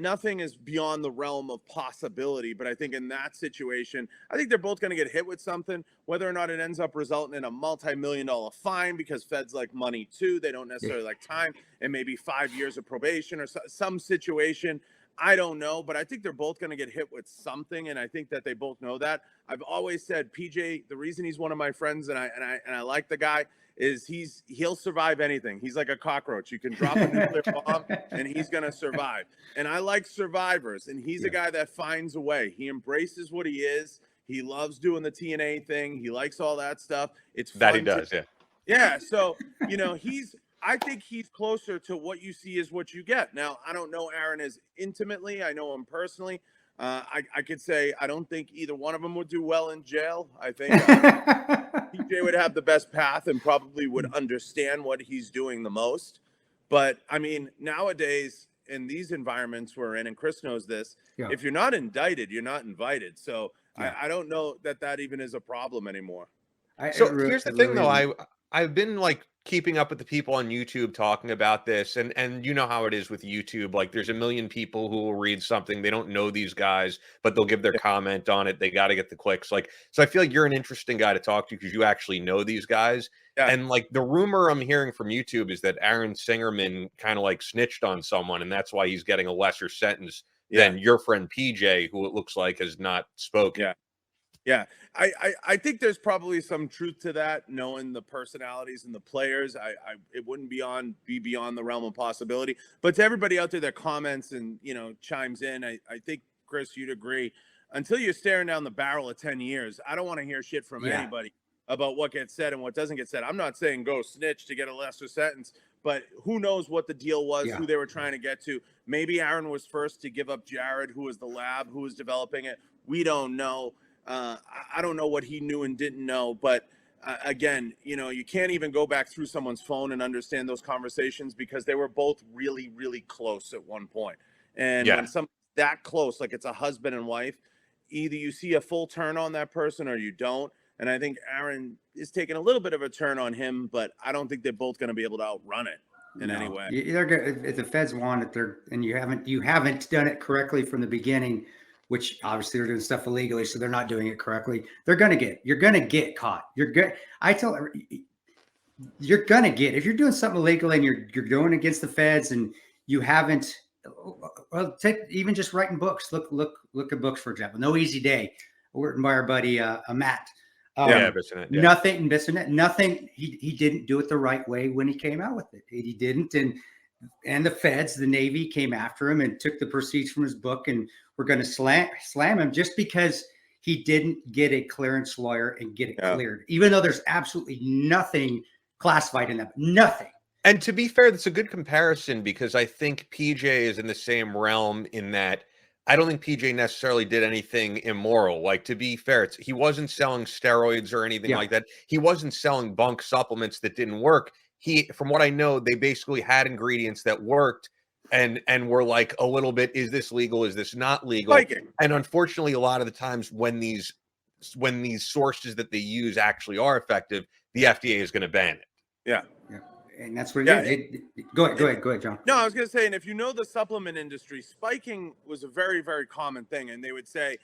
nothing is beyond the realm of possibility. But I think in that situation, I think they're both going to get hit with something, whether or not it ends up resulting in a multi-million-dollar fine, because feds like money too. They don't necessarily like time, and maybe 5 years of probation or some situation. I don't know, but I think they're both going to get hit with something, and I think that they both know that. I've always said PJ, the reason he's one of my friends, and I like the guy, is he'll survive anything. He's like a cockroach. You can drop a nuclear bomb and he's going to survive. And I like survivors, and he's a guy that finds a way. He embraces what he is. He loves doing the TNA thing. He likes all that stuff. It's fun that he does. Yeah. So, I think he's closer to what you see is what you get. Now, I don't know Aaron as intimately. I know him personally. I could say I don't think either one of them would do well in jail. I think PJ would have the best path and probably would understand what he's doing the most. But, I mean, nowadays in these environments we're in, and Chris knows this, if you're not indicted, you're not invited. So I don't know that even is a problem anymore. So here's the thing, though. I've been like keeping up with the people on YouTube talking about this, and you know how it is with YouTube. Like, there's a million people who will read something, they don't know these guys, but they'll give their comment on it. They got to get the clicks. Like, so I feel like you're an interesting guy to talk to because you actually know these guys. And like the rumor I'm hearing from YouTube is that Aaron Singerman kind of like snitched on someone, and that's why he's getting a lesser sentence than your friend PJ, who it looks like has not spoken. Yeah, I think there's probably some truth to that, knowing the personalities and the players. It wouldn't be beyond the realm of possibility. But to everybody out there that comments and chimes in, I think, Chris, you'd agree. Until you're staring down the barrel of 10 years, I don't want to hear shit from anybody about what gets said and what doesn't get said. I'm not saying go snitch to get a lesser sentence, but who knows what the deal was, who they were trying to get to. Maybe Aaron was first to give up Jared, who was the lab, who was developing it. We don't know. I don't know what he knew and didn't know, but again, you can't even go back through someone's phone and understand those conversations because they were both really, really close at one point. And when something's that close, like it's a husband and wife, either you see a full turn on that person or you don't. And I think Aaron is taking a little bit of a turn on him, but I don't think they're both going to be able to outrun it in any way. If the feds want it, and you haven't done it correctly from the beginning, which obviously they're doing stuff illegally, so they're not doing it correctly. You're going to get caught. You're going to get, if you're doing something illegal and you're going against the feds and you haven't, well, take even just writing books. Look at books, for example. No Easy Day, written by our buddy Matt. Nothing. He didn't do it the right way when he came out with it. He didn't, and the feds, the Navy, came after him and took the proceeds from his book, and we're going to slam him just because he didn't get a clearance lawyer and get it cleared, even though there's absolutely nothing classified in that. Nothing. And to be fair, that's a good comparison because I think PJ is in the same realm in that I don't think PJ necessarily did anything immoral. Like, to be fair, he wasn't selling steroids or anything like that. He wasn't selling bunk supplements that didn't work. From what I know, they basically had ingredients that worked and were like a little bit, is this legal? Is this not legal? And unfortunately, a lot of the times when these sources that they use actually are effective, the FDA is going to ban it. Yeah. And that's what it is. Go ahead, John. No, I was going to say, and if you know the supplement industry, spiking was a very, very common thing. And they would say,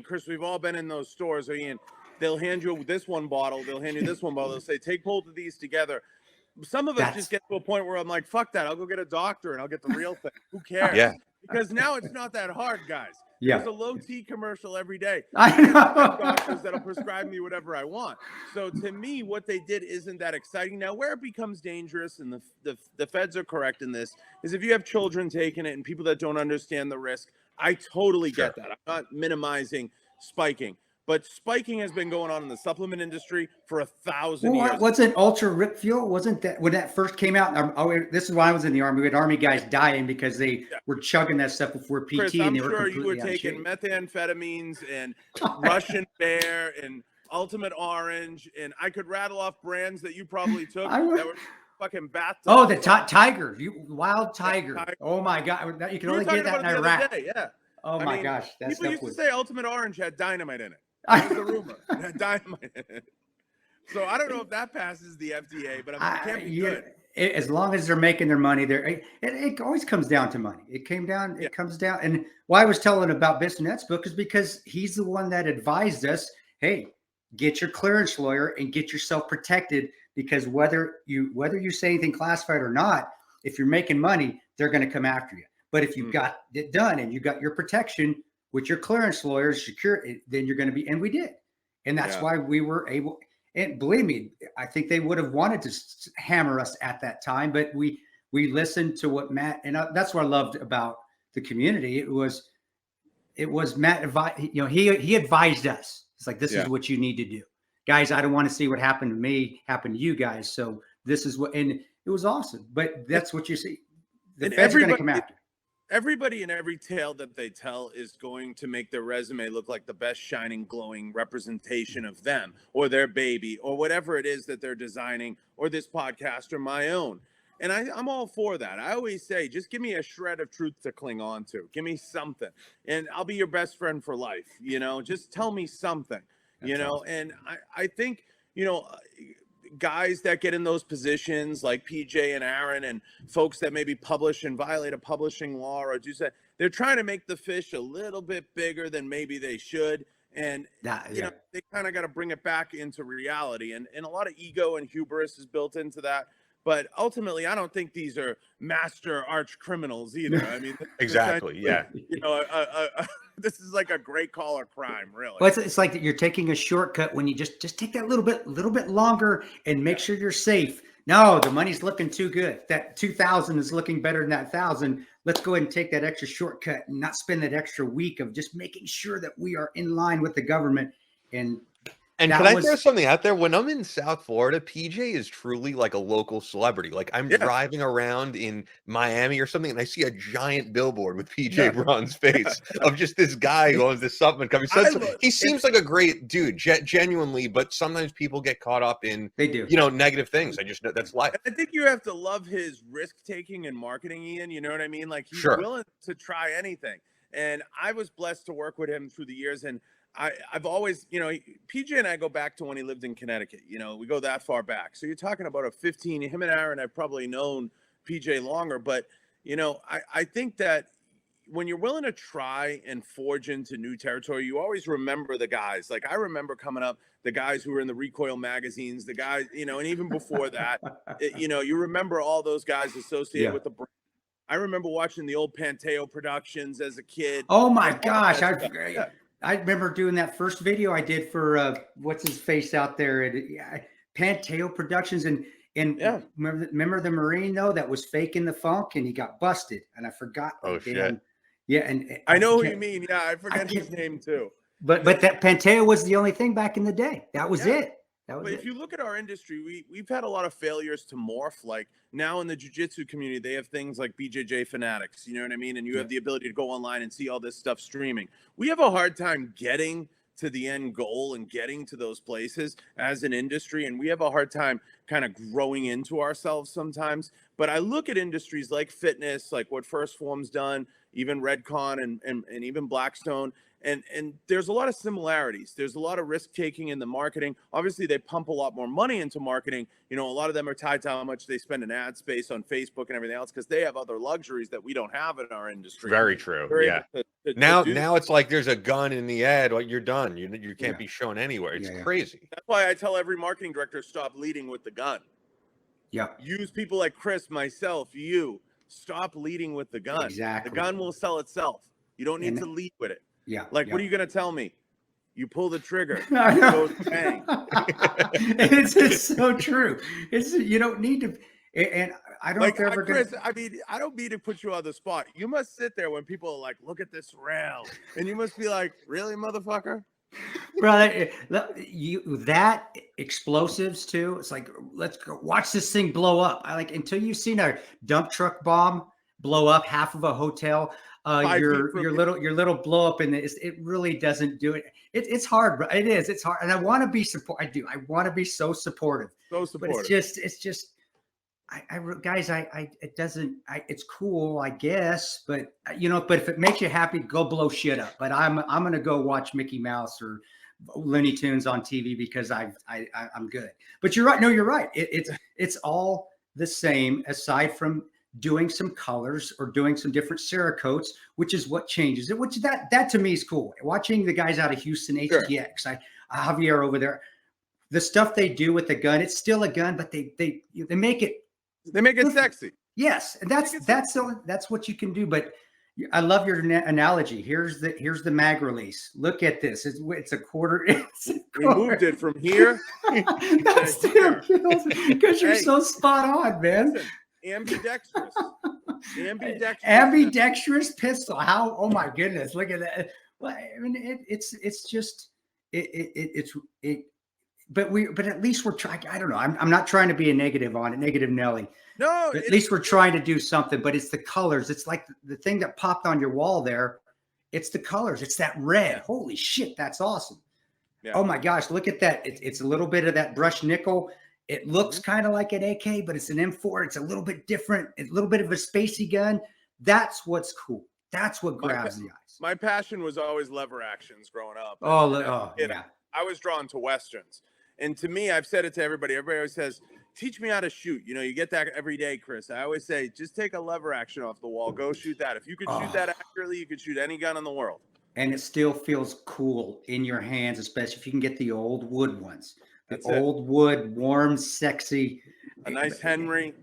Chris, we've all been in those stores, or Ian, they'll hand you this one bottle, they'll hand you this one bottle, they'll say, take both of these together. Some of us just get to a point where I'm like, fuck that, I'll go get a doctor and I'll get the real thing. Who cares? Yeah. Because now it's not that hard, guys. Yeah. There's a low T commercial every day. I know. Doctors that'll prescribe me whatever I want. So to me, what they did isn't that exciting. Now, where it becomes dangerous, and the feds are correct in this, is if you have children taking it and people that don't understand the risk. I totally get that. I'm not minimizing spiking. But spiking has been going on in the supplement industry for 1,000 years. Wasn't Ultra Rip Fuel? Wasn't that when that first came out? This is why I was in the Army. We had Army guys dying because they were chugging that stuff before PT. Chris, and I'm they were sure you were completely taking methamphetamines and Russian Bear and Ultimate Orange, and I could rattle off brands that you probably took that were fucking bathtub. Oh, the Tiger, Wild Tiger. Oh my God, you can only get that in Iraq. Yeah. Oh my gosh, people used to say Ultimate Orange had dynamite in it. That was the rumor. It had dynamite in it. So I don't know if that passes the FDA, but it can't be good. As long as they're making their money, it always comes down to money. It comes down. And why I was telling about Bissonnette's book is because he's the one that advised us, hey, get your clearance lawyer and get yourself protected, because whether you say anything classified or not, if you're making money, they're going to come after you. But if you got it done and you got your protection with your clearance lawyers secure, then you're going to be, and we did. And that's why we were able, and believe me, I think they would have wanted to hammer us at that time, but we listened to what Matt, and that's what I loved about the community. It was Matt, he advised us. It's like, this is what you need to do. Guys, I don't want to see what happened to me happen to you guys. So this is what, and it was awesome, but that's what you see. The feds are going to come after. Everybody in every tale that they tell is going to make their resume look like the best shining, glowing representation of them or their baby or whatever it is that they're designing, or this podcast or my own. And I'm all for that. I always say, just give me a shred of truth to cling on to. Give me something, and I'll be your best friend for life. Just tell me something, awesome. And I think, guys that get in those positions like PJ and Aaron and folks that maybe publish and violate a publishing law or do that, they're trying to make the fish a little bit bigger than maybe they should. And, they kind of got to bring it back into reality. And a lot of ego and hubris is built into that. But ultimately, I don't think these are master arch criminals either. I mean, exactly. Yeah. This is like a great collar crime, really. Well, it's like that you're taking a shortcut when you just take that little bit longer and make sure you're safe. No, the money's looking too good. That 2,000 is looking better than that 1,000. Let's go ahead and take that extra shortcut and not spend that extra week of just making sure that we are in line with the government. And can I throw something out there? When I'm in South Florida, PJ is truly like a local celebrity. Like I'm driving around in Miami or something, and I see a giant billboard with PJ Braun's face of just this guy who owns this supplement company. So he seems like a great dude, genuinely. But sometimes people get caught up in negative things. I just know that's life. I think you have to love his risk taking and marketing, Ian. You know what I mean? Like he's willing to try anything. And I was blessed to work with him through the years. And I've always, PJ and I go back to when he lived in Connecticut. We go that far back. So you're talking about him and Aaron, I've probably known PJ longer. But, I think that when you're willing to try and forge into new territory, you always remember the guys. Like I remember coming up, the guys who were in the Recoil magazines, the guys, and even before that, you remember all those guys associated with the brand. I remember watching the old Panteo productions as a kid. Oh my gosh. I remember doing that first video I did for what's his face out there at Panteo Productions, and remember the Marine though that was faking the funk and he got busted, and I forgot. Oh shit! Yeah, and I know who you mean. Yeah, I forget his name too. But that Panteo was the only thing back in the day. That was it. If you look at our industry, we've had a lot of failures to morph. Like now in the jiu-jitsu community, they have things like BJJ Fanatics, you know what I mean? And you have the ability to go online and see all this stuff streaming. We have a hard time getting to the end goal and getting to those places as an industry. And we have a hard time kind of growing into ourselves sometimes. But I look at industries like fitness, like what First Form's done, even Redcon and even Blackstone. And there's a lot of similarities. There's a lot of risk taking in the marketing. Obviously, they pump a lot more money into marketing. A lot of them are tied to how much they spend in ad space on Facebook and everything else because they have other luxuries that we don't have in our industry. Very true. Now it's like there's a gun in the ad. Well, you're done. You can't be shown anywhere. It's crazy. That's why I tell every marketing director, stop leading with the gun. Yeah. Use people like Chris, myself, you. Stop leading with the gun. Exactly. The gun will sell itself. You don't need to lead with it. Yeah. What are you going to tell me? You pull the trigger. I It know. goes bang. It's so true. You don't need to. And I don't know if they're ever Chris, I mean, I don't mean to put you on the spot. You must sit there when people are like, look at this rail. And you must be like, really, motherfucker? Brother, that explosives too. It's like, let's go watch this thing blow up. I like until you've seen a dump truck bomb blow up half of a hotel. Your little blow up in this, it really doesn't do it. It's hard, bro. It is. It's hard, and I want to be support. I do. I want to be so supportive. So supportive. But it's just. Guys, it doesn't. It's cool, I guess, but but if it makes you happy, go blow shit up. But I'm gonna go watch Mickey Mouse or Looney Tunes on TV because I'm good. But you're right. No, you're right. It's all the same aside from doing some colors or doing some different Cerakotes, which is what changes it. Which that to me is cool. Watching the guys out of Houston HTX, Javier over there, the stuff they do with the gun, it's still a gun, but they make it. They make it sexy. Yes, and that's what you can do. But I love your analogy. Here's the mag release. Look at this. It's a quarter. We moved it from here. That still kills because you're so spot on, man. Listen, ambidextrous. Ambidextrous pistol. How? Oh my goodness! Look at that. Well, I mean, it's just. But at least we're trying. I don't know. I'm not trying to be a negative on it, negative Nelly. No, but at least we're trying to do something. But it's the colors. It's like the thing that popped on your wall there. It's the colors. It's that red. Holy shit, that's awesome. Yeah. Oh my gosh, look at that. It's a little bit of that brushed nickel. It looks kind of like an AK, but it's an M4. It's a little bit different. It's a little bit of a spacey gun. That's what's cool. That's what grabs the eyes. My passion was always lever actions growing up. Yeah. I was drawn to Westerns. And to me, I've said it to everybody. Everybody always says, teach me how to shoot. You get that every day, Chris. I always say, just take a lever action off the wall. Go shoot that. If you could shoot that accurately, you could shoot any gun in the world. And it still feels cool in your hands, especially if you can get the old wood ones. Old wood, warm, sexy. A nice Henry.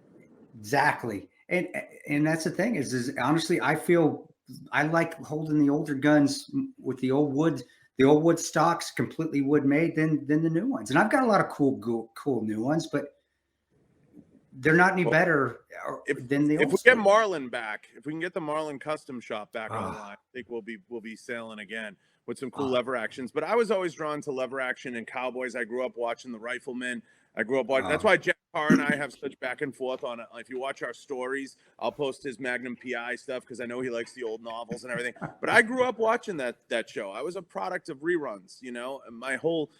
Exactly. And that's the thing is honestly, I like holding the older guns with the old wood. The old wood stocks, completely wood made, than the new ones. And I've got a lot of cool new ones, but they're not any better than the old. If we get Marlin back, if we can get the Marlin custom shop back online, I think we'll be sailing again with some cool lever actions. But I was always drawn to lever action and cowboys. I grew up watching the Riflemen. I grew up watching. That's why Jeff Carr and I have such back and forth on it. If you watch our stories, I'll post his Magnum PI stuff because I know he likes the old novels and everything. But I grew up watching that show. I was a product of reruns. My whole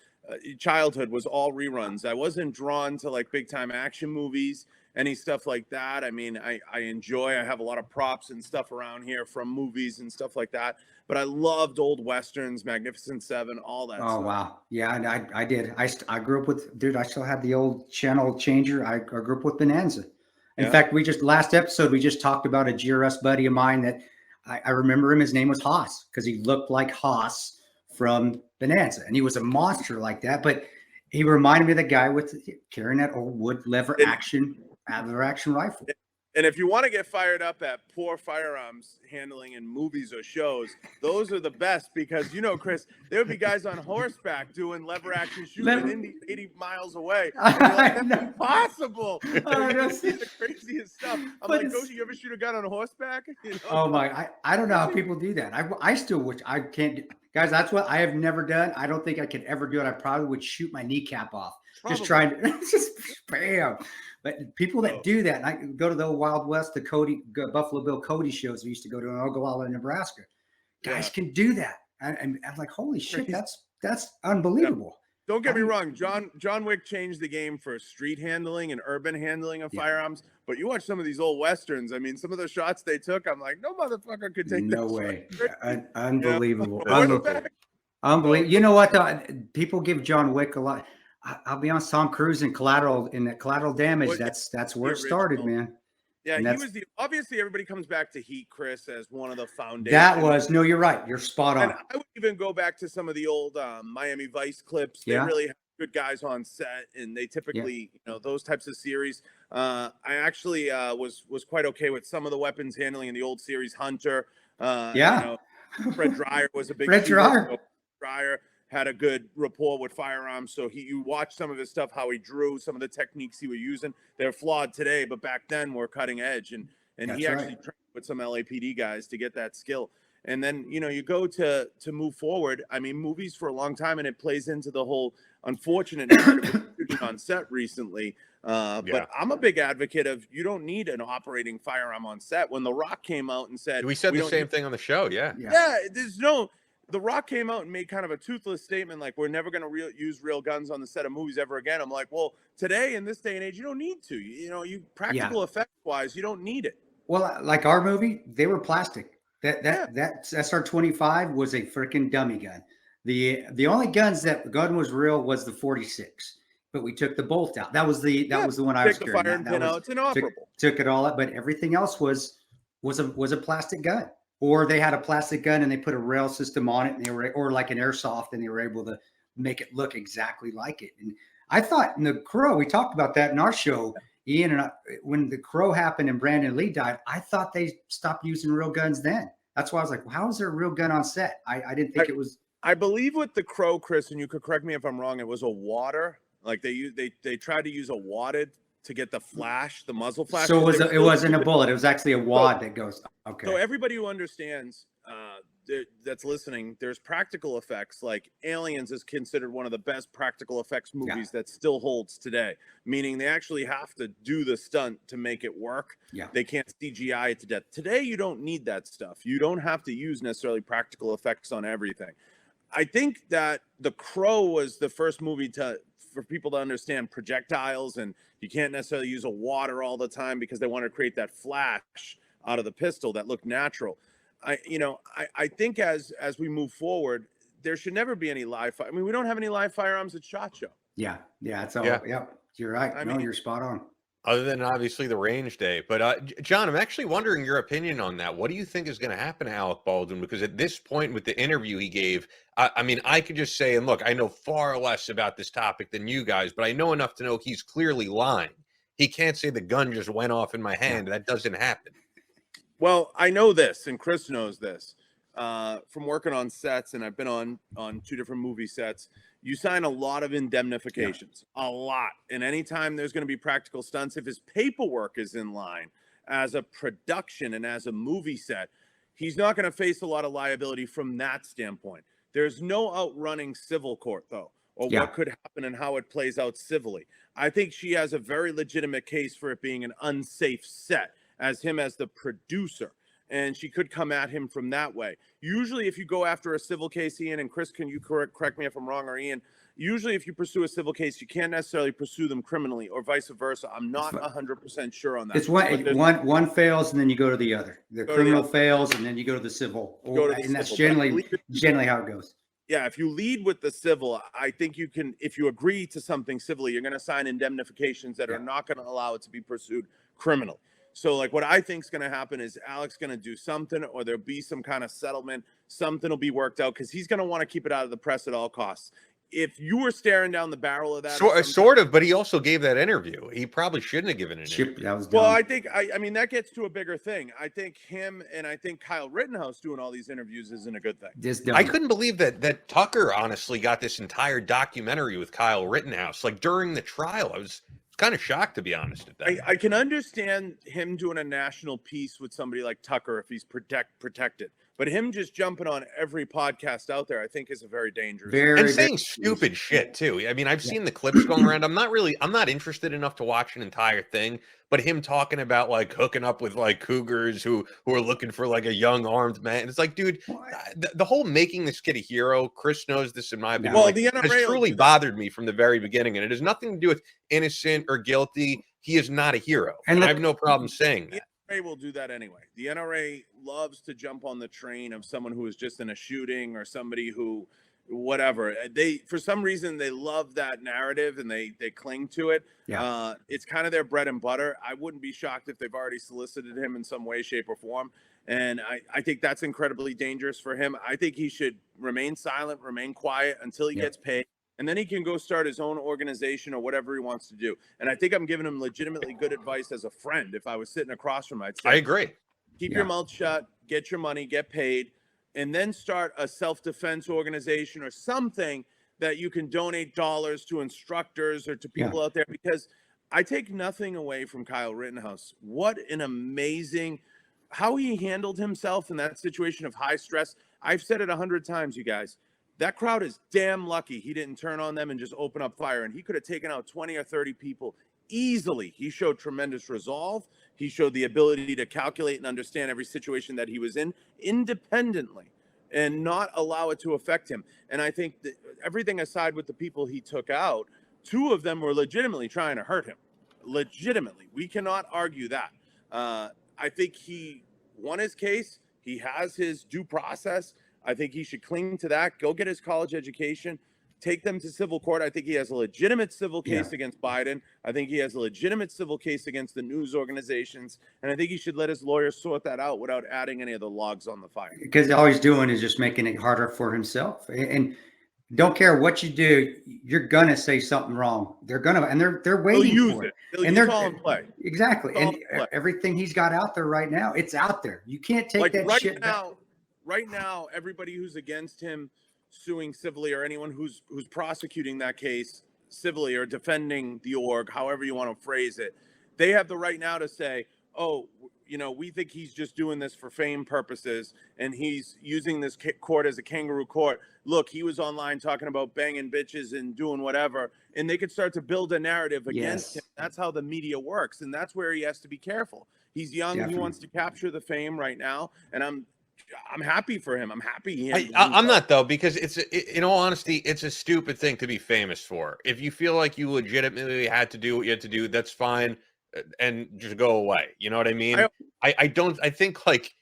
childhood was all reruns. I wasn't drawn to like big time action movies, any stuff like that. I mean, I have a lot of props and stuff around here from movies and stuff like that. But I loved old Westerns, Magnificent Seven, all that stuff. Oh, wow. Yeah, I did. I grew up with, dude, I still have the old channel changer. I grew up with Bonanza. In fact, last episode, we just talked about a GRS buddy of mine that I remember him. His name was Haas because he looked like Haas from Bonanza. And he was a monster like that. But he reminded me of the guy with carrying that old wood lever action rifle. And if you want to get fired up at poor firearms handling in movies or shows, those are the best because, Chris, there would be guys on horseback doing lever action shooting 80 miles away. That's impossible. That's the craziest stuff. I'm like, Goshi, you ever shoot a gun on horseback? Oh, my. I don't know how people do that. I still wish I can't do. Guys, that's what I have never done. I don't think I could ever do it. I probably would shoot my kneecap off. Just trying to just bam. But people that do that, and I go to the old Wild West, the Buffalo Bill Cody shows we used to go to in Ogallala, Nebraska. Guys can do that. And I'm like, holy shit, that's unbelievable. Don't get me wrong. John Wick changed the game for street handling and urban handling of firearms. But you watch some of these old Westerns. I mean, some of the shots they took, I'm like, no motherfucker could take that. No way. Unbelievable. Unbelievable. You know what, though? People give John Wick a lot. I'll be honest, Tom Cruise in Collateral Damage. That's where it started, man. Yeah, he was obviously everybody comes back to Heat, Chris, as one of the foundations. No, you're right. You're spot on. And I would even go back to some of the old Miami Vice clips. They really have good guys on set, and they typically, those types of series. I actually was quite okay with some of the weapons handling in the old series. Hunter. Fred Dreyer was a big Fred Dreyer. Dreyer had a good rapport with firearms. So you watch some of his stuff, how he drew, some of the techniques he was using. They're flawed today, but back then were cutting edge. And he actually trained with some LAPD guys to get that skill. And then, you go to move forward. I mean, movies for a long time, and it plays into the whole unfortunate narrative of shooting on set recently. But I'm a big advocate of, you don't need an operating firearm on set. When The Rock came out and said, we said the same thing on the show. Yeah. The Rock came out and made kind of a toothless statement, like, we're never going to use real guns on the set of movies ever again. I'm like, well, today in this day and age, you don't need to. You practical effect wise, you don't need it. Well, like our movie, they were plastic. That SR-25 was a freaking dummy gun. The only gun was real was the 46, but we took the bolt out. That was the one I was carrying. Take the fire pin out. It's inoperable. Took it all up, but everything else was a plastic gun. Or they had a plastic gun and they put a rail system on it, and or like an airsoft, and they were able to make it look exactly like it. And I thought in The Crow, we talked about that in our show, Ian, and when The Crow happened and Brandon Lee died, I thought they stopped using real guns then. That's why I was like, well, how is there a real gun on set? I didn't think it was. I believe with The Crow, Chris, and you could correct me if I'm wrong, it was a water. Like they tried to use a wadded to get the flash, the muzzle flash. So it wasn't a bullet. It was actually a wad that goes. Okay. So everybody who understands that's listening, there's practical effects. Like Aliens is considered one of the best practical effects movies that still holds today. Meaning they actually have to do the stunt to make it work. Yeah. They can't CGI it to death. Today you don't need that stuff. You don't have to use necessarily practical effects on everything. I think that The Crow was the first movie for people to understand projectiles, and you can't necessarily use a water all the time because they want to create that flash out of the pistol that looked natural. I think as we move forward, there should never be any live fire. I mean, we don't have any live firearms at SHOT Show. Yeah, it's all. Yeah, you're right. I mean, you're spot on. Other than obviously the range day. But John, I'm actually wondering your opinion on that. What do you think is going to happen to Alec Baldwin? Because at this point with the interview he gave, I mean, I could just say, and look, I know far less about this topic than you guys, but I know enough to know he's clearly lying. He can't say the gun just went off in my hand. That doesn't happen. Well, I know this, and Chris knows this, from working on sets, and I've been on 2 different movie sets. You sign a lot of indemnifications, a lot. And anytime there's going to be practical stunts, if his paperwork is in line as a production and as a movie set, he's not going to face a lot of liability from that standpoint. There's no outrunning civil court, though, or what could happen and how it plays out civilly. I think she has a very legitimate case for it being an unsafe set as him as the producer. And she could come at him from that way. Usually if you go after a civil case, Ian, and Chris, can you correct me if I'm wrong, or Ian, usually if you pursue a civil case, you can't necessarily pursue them criminally or vice versa. I'm not 100% sure on that. It's one fails and then you go to the other. The criminal fails and then you go to the civil. And that's generally how it goes. Yeah, if you lead with the civil, I think you can, if you agree to something civilly, you're going to sign indemnifications that are not going to allow it to be pursued criminally. So like what I think is going to happen is Alec's going to do something, or there'll be some kind of settlement. Something will be worked out because he's going to want to keep it out of the press at all costs. If you were staring down the barrel of that, sort of, but he also gave that interview. He probably shouldn't have given an interview. Well, I think I mean that gets to a bigger thing. I think him and I think Kyle Rittenhouse doing all these interviews isn't a good thing. I couldn't believe that Tucker honestly got this entire documentary with Kyle Rittenhouse. Like during the trial, I was kind of shocked, to be honest at that. I can understand him doing a national piece with somebody like Tucker if he's protected, but him just jumping on every podcast out there, I think, is a very dangerous. And saying stupid shit too. I mean, I've seen the clips going around. I'm not interested enough to watch an entire thing, but him talking about like hooking up with like cougars who are looking for like a young armed man. It's like, dude, the whole making this kid a hero, Chris knows this in my opinion, well, the NRA has truly bothered me from the very beginning, and it has nothing to do with innocent or guilty. He is not a hero, and I have no problem saying that. The NRA will do that anyway. The NRA loves to jump on the train of someone who is just in a shooting or somebody who, whatever. They, for some reason, they love that narrative and they cling to it. Yeah. It's kind of their bread and butter. I wouldn't be shocked if they've already solicited him in some way, shape, or form. And I think that's incredibly dangerous for him. I think he should remain silent, remain quiet until he gets paid. And then he can go start his own organization or whatever he wants to do. And I think I'm giving him legitimately good advice as a friend. If I was sitting across from him, I'd say, I agree. Keep your mouth shut, get your money, get paid, and then start a self-defense organization or something that you can donate dollars to instructors or to people out there. Because I take nothing away from Kyle Rittenhouse. What an amazing how he handled himself in that situation of high stress. I've said it 100 times, you guys. That crowd is damn lucky he didn't turn on them and just open up fire. And he could have taken out 20 or 30 people easily. He showed tremendous resolve. He showed the ability to calculate and understand every situation that he was in independently and not allow it to affect him. And I think that everything aside with the people he took out, 2 of them were legitimately trying to hurt him. Legitimately. We cannot argue that. I think he won his case. He has his due process. I think he should cling to that, go get his college education, take them to civil court. I think he has a legitimate civil case against Biden. I think he has a legitimate civil case against the news organizations. And I think he should let his lawyers sort that out without adding any of the logs on the fire. Because all he's doing is just making it harder for himself. And don't care what you do, you're gonna say something wrong. They're gonna, and they're waiting for it. And they're call and play. Exactly. And everything he's got out there right now, it's out there. You can't take that right shit now. back. Right now, everybody who's against him suing civilly, or anyone who's prosecuting that case civilly or defending the org, however you want to phrase it, they have the right now to say, oh, we think he's just doing this for fame purposes and he's using this court as a kangaroo court. Look, he was online talking about banging bitches and doing whatever, and they could start to build a narrative against him. That's how the media works, and that's where he has to be careful. He's young. Definitely. He wants to capture the fame right now, and I'm happy for him. I'm happy. I'm not, though, because in all honesty, it's a stupid thing to be famous for. If you feel like you legitimately had to do what you had to do, that's fine, and just go away. You know what I mean? I think like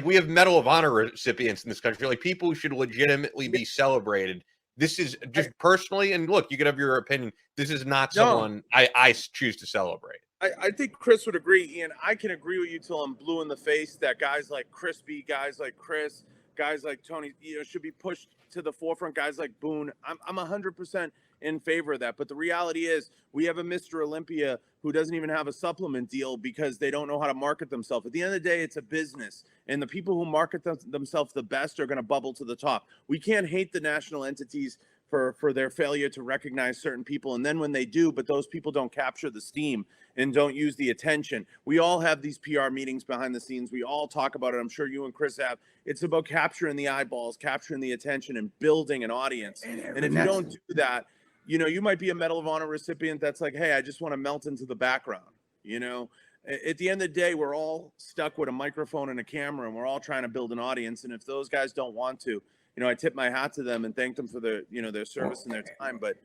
we have Medal of Honor recipients in this country, like people who should legitimately be celebrated. This is just personally, and look, you could have your opinion. This is not someone I choose to celebrate. I think Chris would agree, Ian. I can agree with you till I'm blue in the face that guys like Crispy, guys like Chris, guys like Tony, should be pushed to the forefront. Guys like Boone, I'm 100% in favor of that. But the reality is, we have a Mr. Olympia who doesn't even have a supplement deal because they don't know how to market themselves. At the end of the day, it's a business, and the people who market themselves the best are going to bubble to the top. We can't hate the national entities for their failure to recognize certain people, and then when they do, but those people don't capture the steam and don't use the attention. We all have these PR meetings behind the scenes. We all talk about it. I'm sure you and Chris have. It's about capturing the eyeballs, capturing the attention, and building an audience. And if you don't do that, you might be a Medal of Honor recipient that's like, hey, I just want to melt into the background. At the end of the day, we're all stuck with a microphone and a camera, and we're all trying to build an audience. And if those guys don't want to, I tip my hat to them and thank them for their service and their time. But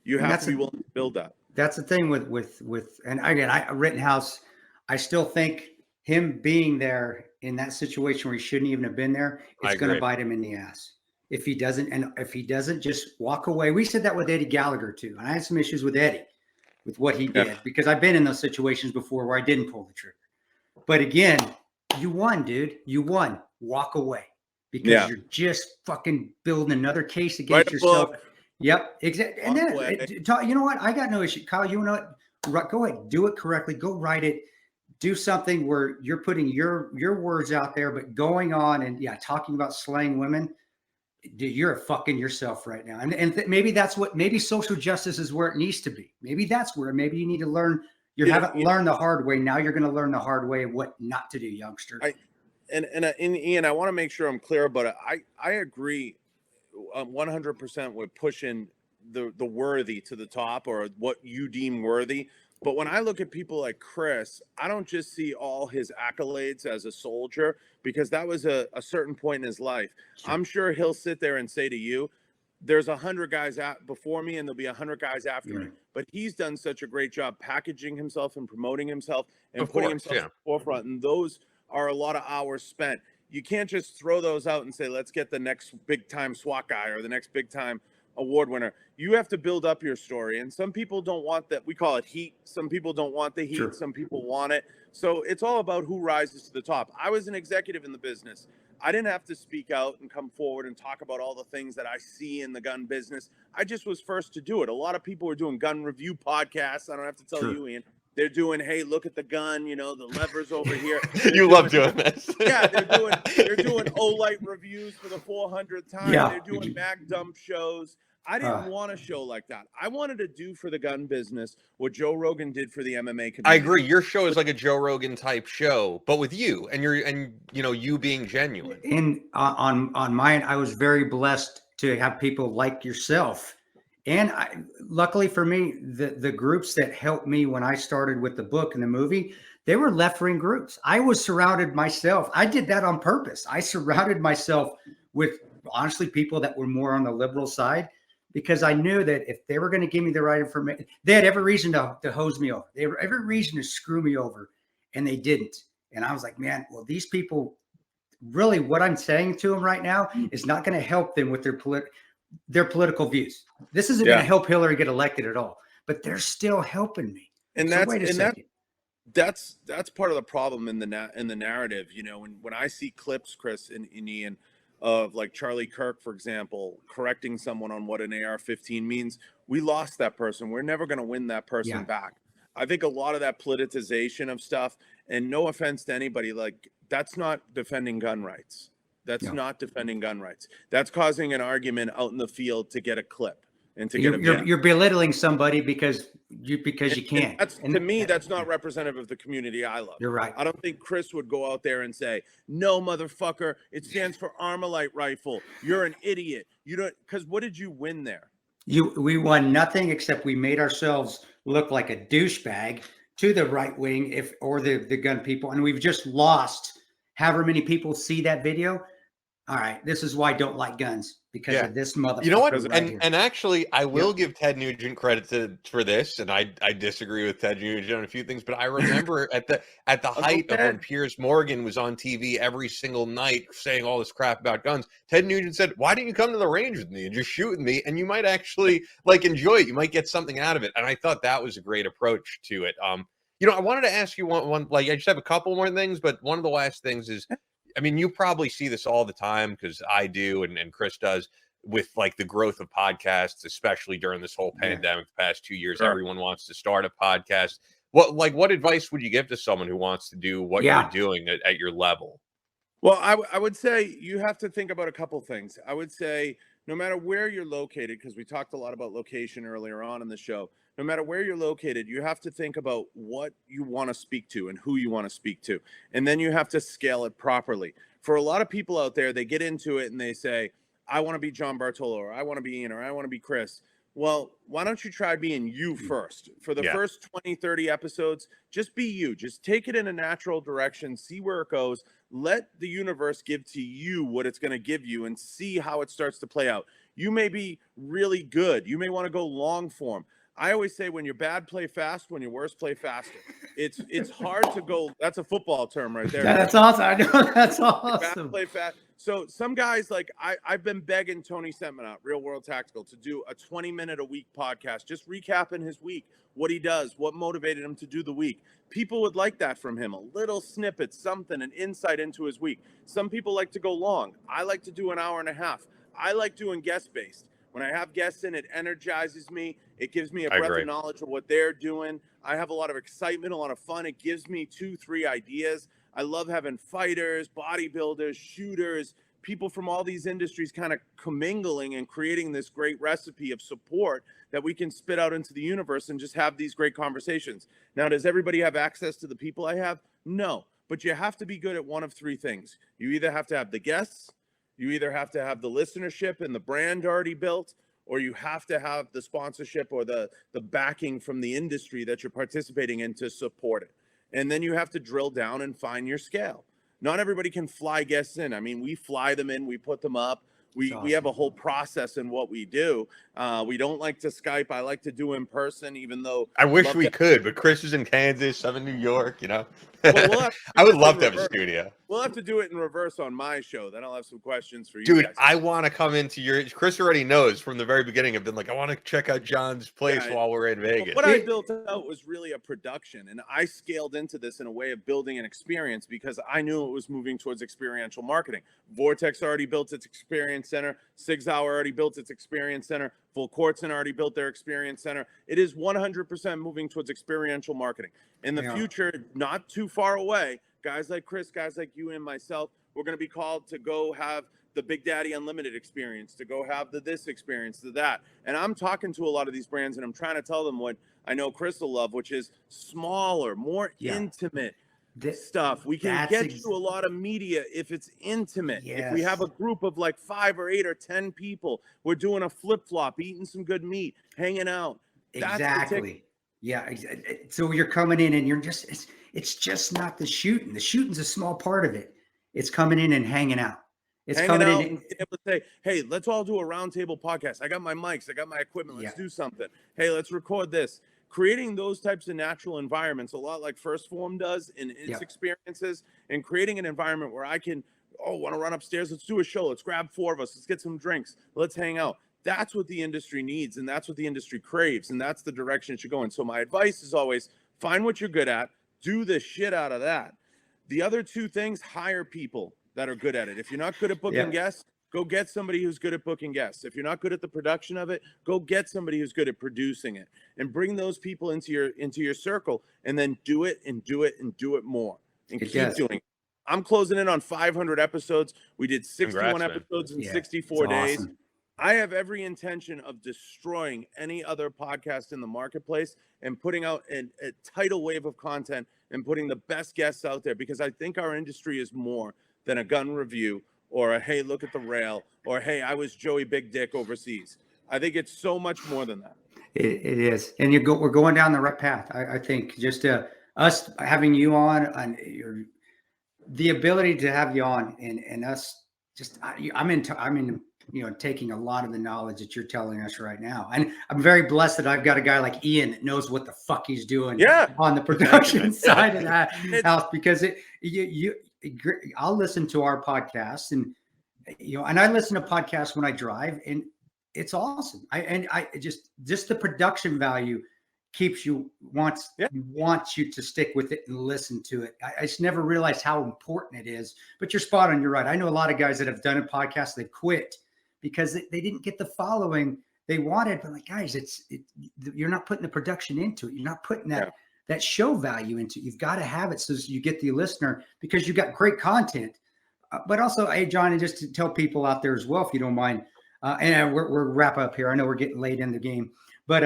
you have to be willing to build that. That's the thing with and again, Rittenhouse, I still think him being there in that situation where he shouldn't even have been there, it's going to bite him in the ass. If he doesn't just walk away. We said that with Eddie Gallagher too. And I had some issues with Eddie, with what he did, because I've been in those situations before where I didn't pull the trigger. But again, you won, dude. You won. Walk away. Because you're just fucking building another case against yourself. Yep, exactly. And then, you know what? I got no issue. Kyle, you know what? Go ahead. Do it correctly. Go write it. Do something where you're putting your words out there, but going on and, talking about slaying women. Dude, you're fucking yourself right now. And maybe that's maybe social justice is where it needs to be. Maybe that's where maybe you need to learn. You haven't learned the hard way. Now you're going to learn the hard way of what not to do, youngster. And Ian, I want to make sure I'm clear about it. I agree 100% with pushing the worthy to the top, or what you deem worthy. But when I look at people like Chris, I don't just see all his accolades as a soldier, because that was a certain point in his life. Sure. I'm sure he'll sit there and say to you, there's 100 guys before me and there'll be 100 guys after me. But he's done such a great job packaging himself and promoting himself and putting himself in the forefront. And those are a lot of hours spent. You can't just throw those out and say, let's get the next big time SWAT guy or the next big time award winner. You have to build up your story. And some people don't want that. We call it heat. Some people don't want the heat. Sure. Some people want it. So it's all about who rises to the top. I was an executive in the business. I didn't have to speak out and come forward and talk about all the things that I see in the gun business. I just was first to do it. A lot of people are doing gun review podcasts. I don't have to tell you, Ian. They're doing, hey, look at the gun, the levers over here. You love doing this. Yeah, they're doing Olight reviews for the 400th time. Yeah. They're doing mag dump shows. I didn't want a show like that. I wanted to do for the gun business what Joe Rogan did for the MMA community. I agree. Your show is like a Joe Rogan type show, but with you and you being genuine. And on mine, I was very blessed to have people like yourself. And luckily for me, the groups that helped me when I started with the book and the movie, they were left-wing groups. I was surrounded myself. I did that on purpose. I surrounded myself with, honestly, people that were more on the liberal side, because I knew that if they were going to give me the right information, they had every reason to hose me over. They had every reason to screw me over, and they didn't. And I was like, man, well, these people, really what I'm saying to them right now is not going to help them with their political views. This isn't going to help Hillary get elected at all, but they're still helping me. And so that's part of the problem in the narrative. When I see clips, Chris and Ian, of like Charlie Kirk, for example, correcting someone on what an AR-15 means, we lost that person. We're never going to win that person back. I think a lot of that politicization of stuff, and no offense to anybody, like, that's not defending gun rights. That's not defending gun rights. That's causing an argument out in the field to get a clip and to get a you're belittling somebody because you can. To me, that's not representative of the community I love. You're right. I don't think Chris would go out there and say, "No, motherfucker, it stands for Armalite rifle. You're an idiot." You don't, because what did you win there? We won nothing except we made ourselves look like a douchebag to the right wing or the gun people, and we've just lost however many people see that video. All right, this is why I don't like guns, because of this motherfucker. You know what? Right and actually, I will give Ted Nugent credit for this, and I disagree with Ted Nugent on a few things, but I remember at the height of when Piers Morgan was on TV every single night saying all this crap about guns, Ted Nugent said, "Why didn't you come to the range with me and just shoot with me? And you might actually enjoy it. You might get something out of it." And I thought that was a great approach to it. I wanted to ask you one. I just have a couple more things, but one of the last things is, I mean, you probably see this all the time, because I do, and Chris does, with the growth of podcasts, especially during this whole pandemic, the past 2 years. Everyone wants to start a podcast. What advice would you give to someone who wants to do what you're doing at your level? Well, I would say you have to think about a couple things. I would say no matter where you're located, because we talked a lot about location earlier on in the show, no matter where you're located, you have to think about what you want to speak to and who you want to speak to. And then you have to scale it properly. For a lot of people out there, they get into it and they say, I want to be John Bartolo, or I want to be Ian, or I want to be Chris. Well, why don't you try being you first? For the first 20, 30 episodes, just be you. Just take it in a natural direction, see where it goes. Let the universe give to you what it's going to give you, and see how it starts to play out. You may be really good. You may want to go long form. I always say, when you're bad, play fast. When you're worse, play faster. It's hard to go. That's a football term right there. That's awesome. I know, that's awesome. Bad, play fast. So some guys, like I've been begging Tony Seminot, Real World Tactical, to do a 20-minute-a-week podcast, just recapping his week, what he does, what motivated him to do the week. People would like that from him, a little snippet, something, an insight into his week. Some people like to go long. I like to do an hour and a half. I like doing guest-based. When I have guests in, it energizes me. It gives me a breadth of knowledge of what they're doing. I have a lot of excitement, a lot of fun. It gives me 2-3 ideas. I love having fighters, bodybuilders, shooters, people from all these industries kind of commingling and creating this great recipe of support that we can spit out into the universe and just have these great conversations. Now, does everybody have access to the people I have? No, but you have to be good at one of 3 things. You either have to have the guests, you either have to have the listenership and the brand already built, or you have to have the sponsorship or the backing from the industry that you're participating in to support it. And then you have to drill down and find your scale. Not everybody can fly guests in. I mean, we fly them in, we put them up. We have a whole process in what we do. We don't like to Skype. I like to do in person, even though I wish we could, but Chris is in Kansas, I'm in New York, Well, I would love to have a studio. We'll have to do it in reverse on my show. Then I'll have some questions for you. Dude, guys. I want to come into Chris already knows from the very beginning. I've been like, I want to check out John's place while we're in Vegas. What I built out was really a production, and I scaled into this in a way of building an experience because I knew it was moving towards experiential marketing. Vortex already built its experience center. Sig Sauer already built its experience center. Full Courtson already built their experience center. It is 100% moving towards experiential marketing. In the future, not too far away, guys like Chris, guys like you and myself, We're going to be called to go have the Big Daddy Unlimited experience, to go have the this experience, to that. And I'm talking to a lot of these brands, and I'm trying to tell them what I know Chris will love, which is smaller, more intimate stuff. We can get you a lot of media if it's intimate. Yes. If we have a group of like 5 or 8 or 10 people, we're doing a flip-flop, eating some good meat, hanging out. Exactly. Yeah. So you're coming in and you're just, it's just not the shooting. The shooting's a small part of it. It's coming in and hanging out. It's coming in and being able to say, hey, let's all do a roundtable podcast. I got my mics, I got my equipment. Let's do something. Hey, let's record this. Creating those types of natural environments, a lot like First Form does in its experiences, and creating an environment where I can, want to run upstairs. Let's do a show. Let's grab 4 of us. Let's get some drinks. Let's hang out. That's what the industry needs, and that's what the industry craves, and that's the direction it should go in. So my advice is always find what you're good at, do the shit out of that. The other 2 things, hire people that are good at it. If you're not good at booking guests, go get somebody who's good at booking guests. If you're not good at the production of it, go get somebody who's good at producing it, and bring those people into your circle, and then do it and do it and do it more, and keep doing it. I'm closing in on 500 episodes. We did 61 episodes in 64 days. Awesome. I have every intention of destroying any other podcast in the marketplace and putting out a tidal wave of content and putting the best guests out there, because I think our industry is more than a gun review or a, hey, look at the rail, or, hey, I was Joey Big Dick overseas. I think it's so much more than that. It is. And we're going down the right path. I think just us having you on, and the ability to have you on, and us just, I'm taking a lot of the knowledge that you're telling us right now. And I'm very blessed that I've got a guy like Ian that knows what the fuck he's doing on the production side of that house, because I'll listen to our podcast, and I listen to podcasts when I drive, and it's awesome. I just the production value keeps you wants you to stick with it and listen to it. I just never realized how important it is. But you're spot on. You're right. I know a lot of guys that have done a podcast, they quit because they didn't get the following they wanted. But like, guys, you're not putting the production into it. You're not putting that show value into it. You've got to have it so you get the listener, because you got great content. But also, hey, John, and just to tell people out there as well, if you don't mind, and we're wrap up here. I know we're getting late in the game, but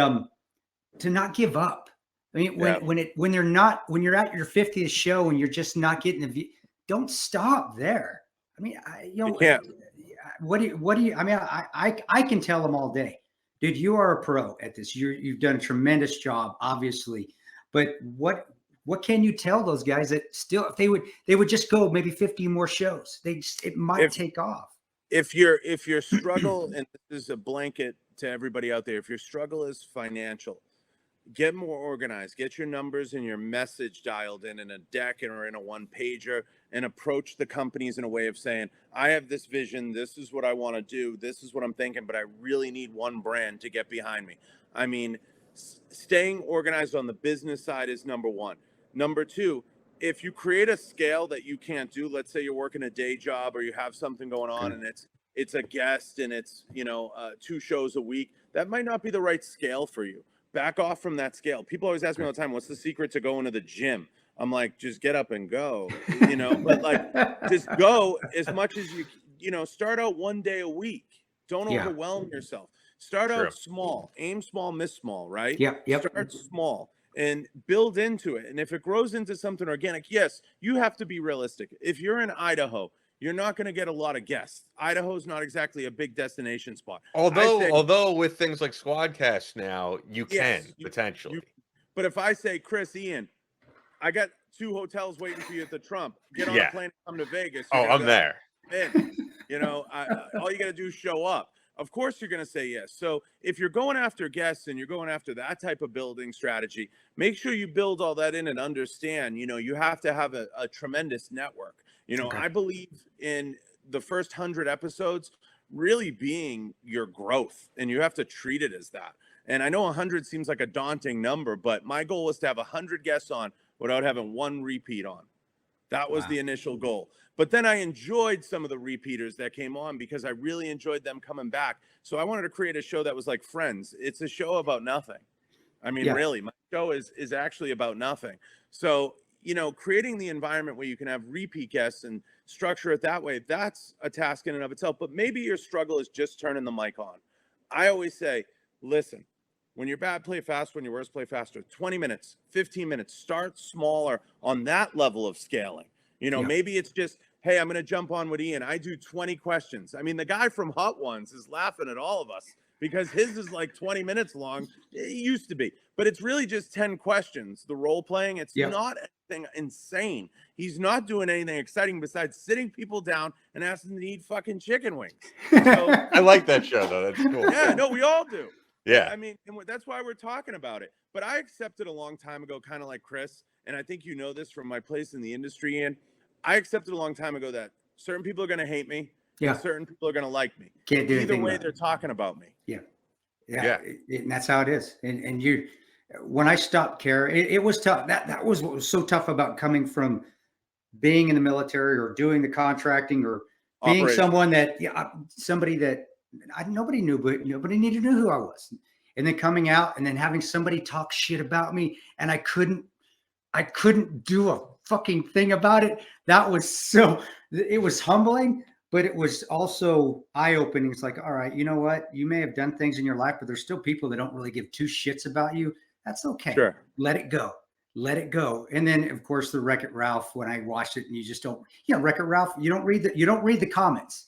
to not give up. I mean, when you're at your 50th show and you're just not getting the view, don't stop there. I mean, what do you? I mean, I can tell them all day, dude. You are a pro at this. You've done a tremendous job, obviously. But what can you tell those guys that still, if they would just go maybe 50 more shows, it might take off. If your struggle, and this is a blanket to everybody out there, if your struggle is financial, get more organized, get your numbers and your message dialed in a deck or in a 1-pager, and approach the companies in a way of saying, I have this vision, this is what I want to do, this is what I'm thinking, but I really need one brand to get behind me. I mean, staying organized on the business side is number 1. Number 2, if you create a scale that you can't do, let's say you're working a day job or you have something going on and it's a guest and it's 2 shows a week, that might not be the right scale for you. Back off from that scale. People always ask me all the time, what's the secret to going to the gym? I'm like, just get up and go, but like, just go as much as you start out 1 day a week. Don't overwhelm yourself. Start out small, aim small, miss small, right? Start small and build into it. And if it grows into something organic, yes, you have to be realistic. If you're in Idaho, you're not going to get a lot of guests. Idaho's not exactly a big destination spot. Although with things like Squadcast now, you can potentially. But if I say, Chris, Ian, I got 2 hotels waiting for you at the Trump. Get on a plane and come to Vegas. I'm there. All you got to do is show up. Of course, you're going to say yes. So if you're going after guests and you're going after that type of building strategy, make sure you build all that in and understand, you have to have a tremendous network. I believe in the first 100 episodes really being your growth, and you have to treat it as that. And I know 100 seems like a daunting number, but my goal was to have 100 guests on without having 1 repeat on. That was the initial goal. But then I enjoyed some of the repeaters that came on because I really enjoyed them coming back. So I wanted to create a show that was like Friends. It's a show about nothing. I mean, really, my show is actually about nothing. So, creating the environment where you can have repeat guests and structure it that way, that's a task in and of itself. But maybe your struggle is just turning the mic on. I always say, listen, when you're bad, play fast. When you're worse, play faster. 20 minutes, 15 minutes. Start smaller on that level of scaling. Maybe it's just, hey, I'm going to jump on with Ian. I do 20 questions. I mean, the guy from Hot Ones is laughing at all of us because his is like 20 minutes long. It used to be. But it's really just 10 questions. The role playing, it's not anything insane. He's not doing anything exciting besides sitting people down and asking them to eat fucking chicken wings. So, I like that show, though. That's cool. Yeah, no, we all do. Yeah. I mean, and that's why we're talking about it. But I accepted a long time ago, kind of like Chris, and I think you know this from my place in the industry, Ian. I accepted a long time ago that certain people are going to hate me. Yeah. And certain people are going to like me. Can't do anything Either way, about it. they're talking about me. Yeah. And that's how it is. And when I stopped caring, it was tough. That was what was so tough about coming from being in the military or doing the contracting or being someone that, somebody that nobody knew, but nobody needed to know who I was. And then coming out and then having somebody talk shit about me and I couldn't do a fucking thing about it. It was humbling, but it was also eye-opening. It's like, all right, you know what? You may have done things in your life, but there's still people that don't really give two shits about you. That's okay. Sure. Let it go. And then of course the Wreck-It Ralph, when I watched it and you just don't, Wreck-It Ralph, you don't read the comments.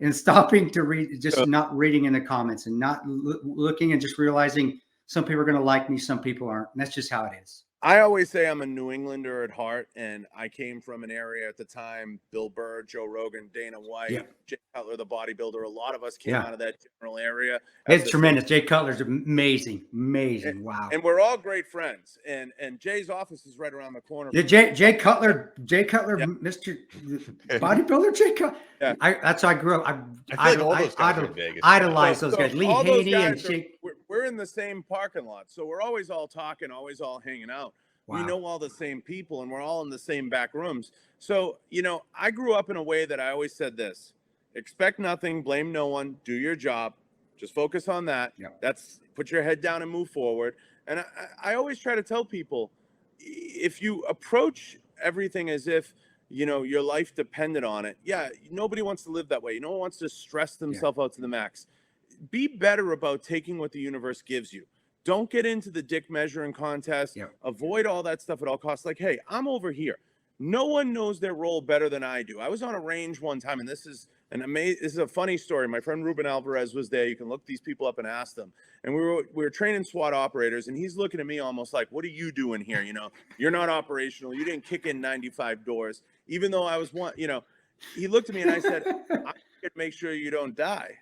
And stopping to read, just not reading in the comments and not looking and just realizing some people are going to like me, some people aren't. And that's just how it is. I always say I'm a New Englander at heart, and I came from an area at the time, Bill Burr, Joe Rogan, Dana White, Jay Cutler, the bodybuilder. A lot of us came out of that general area. It's tremendous. Jay Cutler's amazing. Wow. And we're all great friends. And Jay's office is right around the corner. Yeah, Jay Cutler, Mr. Bodybuilder, Jay Cutler. Yeah. That's how I grew up. I feel like all those guys are in Vegas. Idolize those guys. Lee Haney and Jake. We're in the same parking lot, so we're always all talking, always all hanging out. Wow. We know all the same people, and we're all in the same back rooms. So, I grew up in a way that I always said this: expect nothing, blame no one, do your job, just focus on that. Yep. That's put your head down and move forward. And I always try to tell people, if you approach everything as if your life depended on it, nobody wants to live that way. No one wants to stress themselves out to the max. Be better about taking what the universe gives you. Don't get into the dick measuring contest. Yep. Avoid all that stuff at all costs. Like, hey, I'm over here. No one knows their role better than I do. I was on a range one time, and this is a funny story. My friend Ruben Alvarez was there. You can look these people up and ask them. And we were training SWAT operators, and he's looking at me almost like, what are you doing here? You're not operational. You didn't kick in 95 doors. Even though I was one, he looked at me and I said, I'm here to make sure you don't die.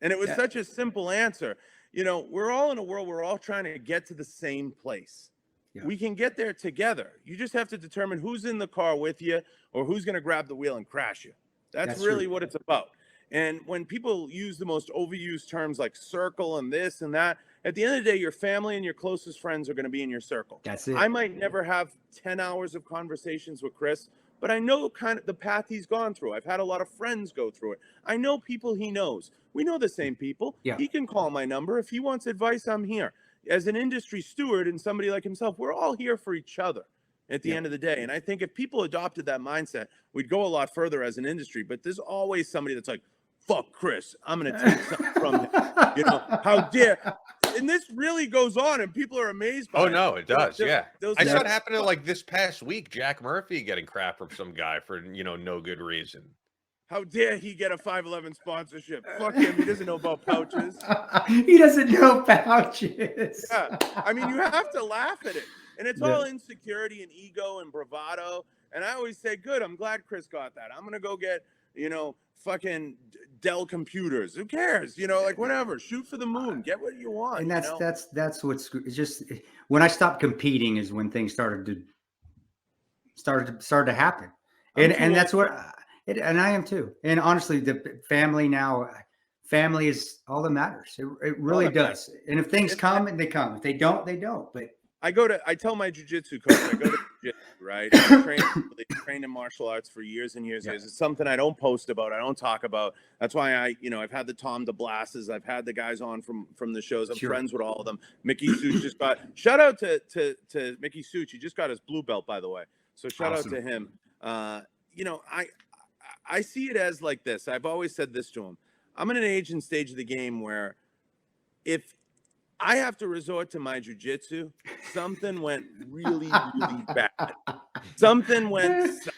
And it was such a simple answer. We're all in a world, we're all trying to get to the same place. Yeah. We can get there together. You just have to determine who's in the car with you or who's going to grab the wheel and crash you. That's really what it's about. And when people use the most overused terms like circle and this and that, at the end of the day, your family and your closest friends are going to be in your circle. That's it. I might never have 10 hours of conversations with Chris, but I know kind of the path he's gone through. I've had a lot of friends go through it. I know people he knows. We know the same people. Yeah. He can call my number. If he wants advice, I'm here. As an industry steward and somebody like himself, we're all here for each other at the end of the day. And I think if people adopted that mindset, we'd go a lot further as an industry. But there's always somebody that's like, fuck Chris, I'm going to take something from him. How dare. And this really goes on, and people are amazed by it. Oh, no, it does, I saw it happen like this past week, Jack Murphy getting crap from some guy for, no good reason. How dare he get a 511 sponsorship? Fuck him. He doesn't know about pouches. He doesn't know pouches. Yeah. I mean, you have to laugh at it. And it's all insecurity and ego and bravado. And I always say, good, I'm glad Chris got that. I'm going to go get, fucking Dell computers. Who cares? Whatever. Shoot for the moon. Get what you want. And that's what's just when I stopped competing is when things started to happen. And that's what and I am too. And honestly, the family is all that matters. It really does. And if things come, they come. If they don't, they don't. But I tell my jiu-jitsu coach, I go to jiu-jitsu, right? I trained in martial arts for years and years. It's something I don't post about. I don't talk about. That's why I've had the Tom DeBlasses. I've had the guys on from the shows. I'm friends with all of them. Mickey Such just got, shout out to Mickey Such. He just got his blue belt, by the way. So shout out to him. You know, I see it as like this. I've always said this to him. I'm in an age and stage of the game where if I have to resort to my jujitsu, something went really, really bad. Something went.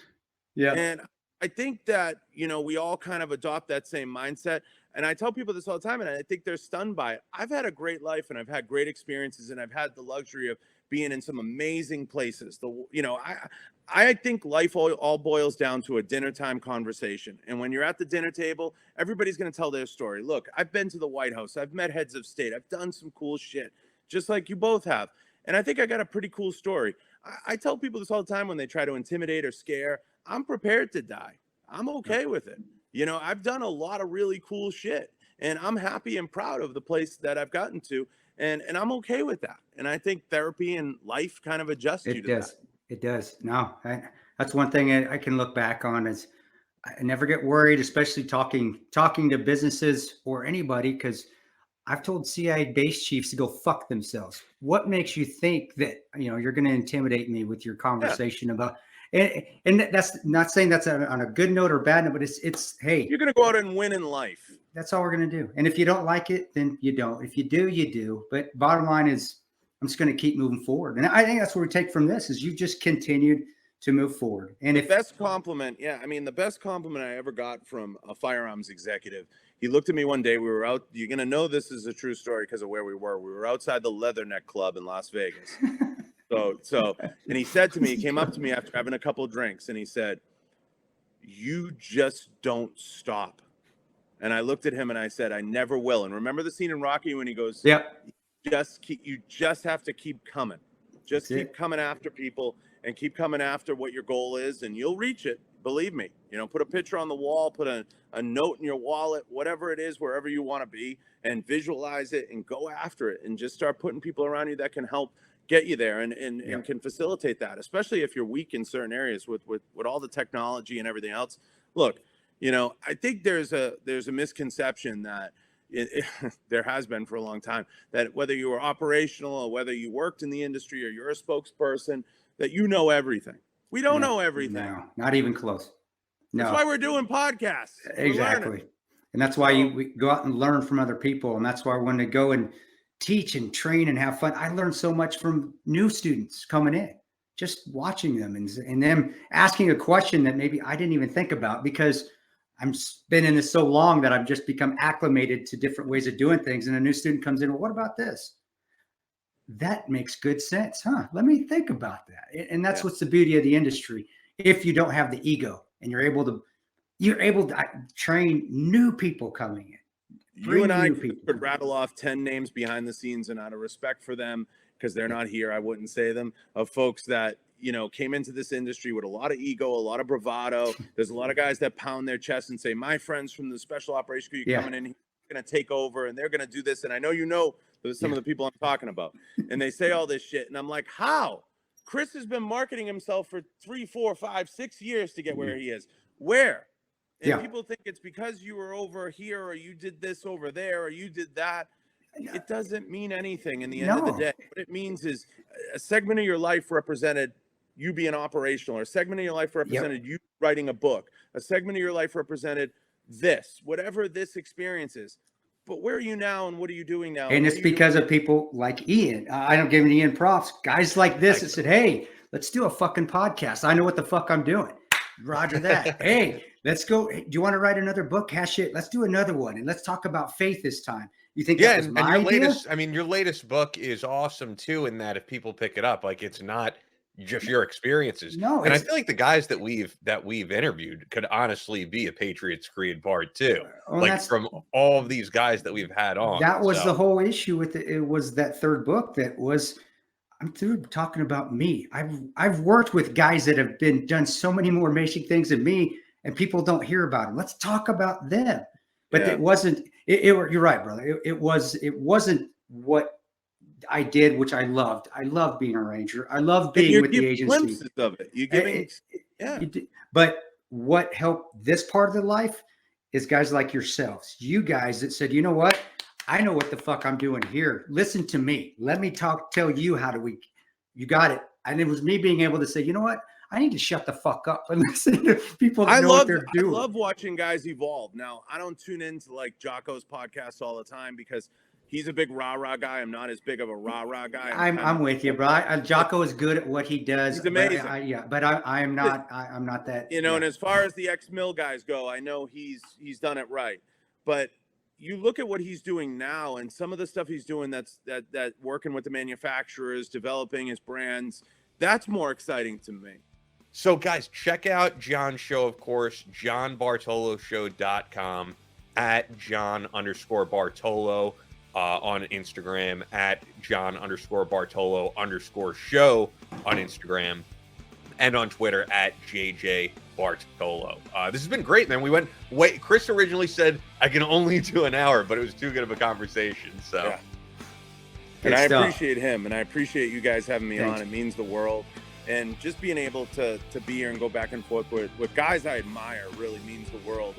Yeah. And I think that, you know, we all kind of adopt that same mindset. And I tell people this all the time, and I think they're stunned by it. I've had a great life, and I've had great experiences, and I've had the luxury of being in some amazing places. I think life all boils down to a dinner time conversation. And when you're at the dinner table, everybody's going to tell their story. Look, I've been to the White House. I've met heads of state. I've done some cool shit, just like you both have. And I think I got a pretty cool story. I tell people this all the time when they try to intimidate or scare. I'm prepared to die. I'm okay with it. You know, I've done a lot of really cool shit, and I'm happy and proud of the place that I've gotten to. And I'm okay with that. And I think therapy and life kind of adjusts you to that. It does. No, that's one thing I can look back on is I never get worried, especially talking to businesses or anybody, because I've told CIA base chiefs to go fuck themselves. What makes you think that, you know, you're going to intimidate me with your conversation about, and that's not saying that's on a good note or bad note, but it's, hey, you're going to go out and win in life. That's all we're going to do. And if you don't like it, then you don't. If you do, you do. But bottom line is, I'm just going to keep moving forward. And I think that's what we take from this is you just continued to move forward. And the best compliment, the best compliment I ever got from a firearms executive, he looked at me one day, we were out, you're going to know this is a true story because of where we were. We were outside the Leatherneck Club in Las Vegas. So, and he said to me, he came up to me after having a couple of drinks and he said, "You just don't stop." And I looked at him and I said, "I never will." And remember the scene in Rocky when he goes, "Yep. You just have to keep coming. Just keep coming after people and keep coming after what your goal is and you'll reach it. Believe me, you know, put a picture on the wall, put a note in your wallet, whatever it is, wherever you want to be, and visualize it and go after it and just start putting people around you that can help get you there and can facilitate that, especially if you're weak in certain areas with all the technology and everything else. Look, you know, I think there's a misconception that there has been for a long time that whether you were operational or whether you worked in the industry or you're a spokesperson, that you know everything. We don't know everything. No, not even close. No. That's why we're doing podcasts. Exactly. And that's why we go out and learn from other people. And that's why when they go and teach and train and have fun, I learned so much from new students coming in, just watching them and them asking a question that maybe I didn't even think about because I'm been in this so long that I've just become acclimated to different ways of doing things. And a new student comes in, well, what about this? That makes good sense, huh? Let me think about that. And that's what's the beauty of the industry. If you don't have the ego and you're able to train new people coming in. You and I could rattle off 10 names behind the scenes, and out of respect for them, because they're not here, I wouldn't say them, of folks that, you know, came into this industry with a lot of ego, a lot of bravado. There's a lot of guys that pound their chest and say, my friends from the special operations crew, you're coming in, going to take over, and they're going to do this. And I know you know some of the people I'm talking about. And they say all this shit. And I'm like, how? Chris has been marketing himself for 3, 4, 5, 6 years to get where he is. Where? And people think it's because you were over here or you did this over there or you did that. It doesn't mean anything in the end of the day. What it means is a segment of your life represented you being operational, or a segment of your life represented you writing a book. A segment of your life represented this, whatever this experience is. But where are you now and what are you doing now? And it's because of people like Ian. I don't give Ian props. Guys like this that said, hey, let's do a fucking podcast. I know what the fuck I'm doing. Roger that. Hey, let's go. Do you want to write another book? Cash it. Let's do another one. And let's talk about faith this time. You think that was my idea? Your latest book is awesome too, in that if people pick it up, like it's not just your experiences. No, and I feel like the guys that we've interviewed could honestly be a Patriots Creed Part 2. Like from all of these guys that we've had on. That was the whole issue with it. It was that third book that was, I'm through talking about me. I've worked with guys that have done so many more amazing things than me, and people don't hear about them. Let's talk about them. But it wasn't. You're right, brother. It wasn't what I did, which I loved. I loved being a ranger. I loved being with the agency. Glimpses of it. You giving, But what helped this part of the life is guys like yourselves. You guys that said, you know what? I know what the fuck I'm doing here. Listen to me. Let me tell you you got it. And it was me being able to say, you know what? I need to shut the fuck up and listen to people that know what they're doing. I love watching guys evolve. Now, I don't tune into like Jocko's podcast all the time because he's a big rah-rah guy. I'm not as big of a rah-rah guy. I'm with you, bro. Jocko is good at what he does. He's amazing. But I'm not that. You know, and as far as the ex-mill guys go, I know he's done it right. But you look at what he's doing now and some of the stuff he's doing that working with the manufacturers, developing his brands, that's more exciting to me. So, guys, check out John's show, of course, johnbartoloshow.com, at John_Bartolo on Instagram, at John_Bartolo_show on Instagram, and on Twitter at JJ Bartolo. This has been great, man. We went way. Chris originally said I can only do an hour, but it was too good of a conversation. So, yeah. And I appreciate him, and I appreciate you guys having me on. It means the world. And just being able to be here and go back and forth with guys I admire really means the world.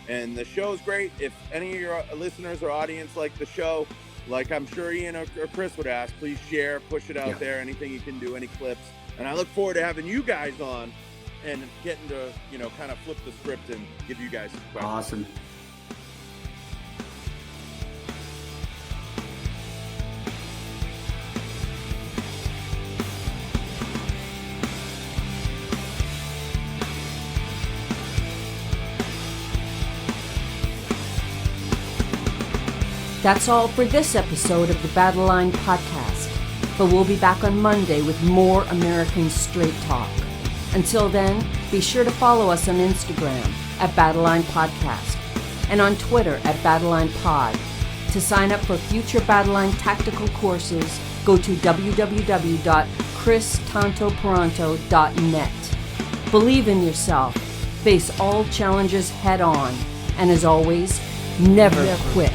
And the show's great. If any of your listeners or audience like the show, like I'm sure Ian or Chris would ask, please share, push it out there, anything you can do, any clips. And I look forward to having you guys on and getting to, kind of flip the script and give you guys some questions. Awesome. That's all for this episode of the Battleline Podcast, but we'll be back on Monday with more American straight talk. Until then, be sure to follow us on Instagram at Battleline Podcast and on Twitter at Battleline Pod. To sign up for future Battleline tactical courses, go to www.christantoperanto.net. Believe in yourself, face all challenges head on, and as always, never quit.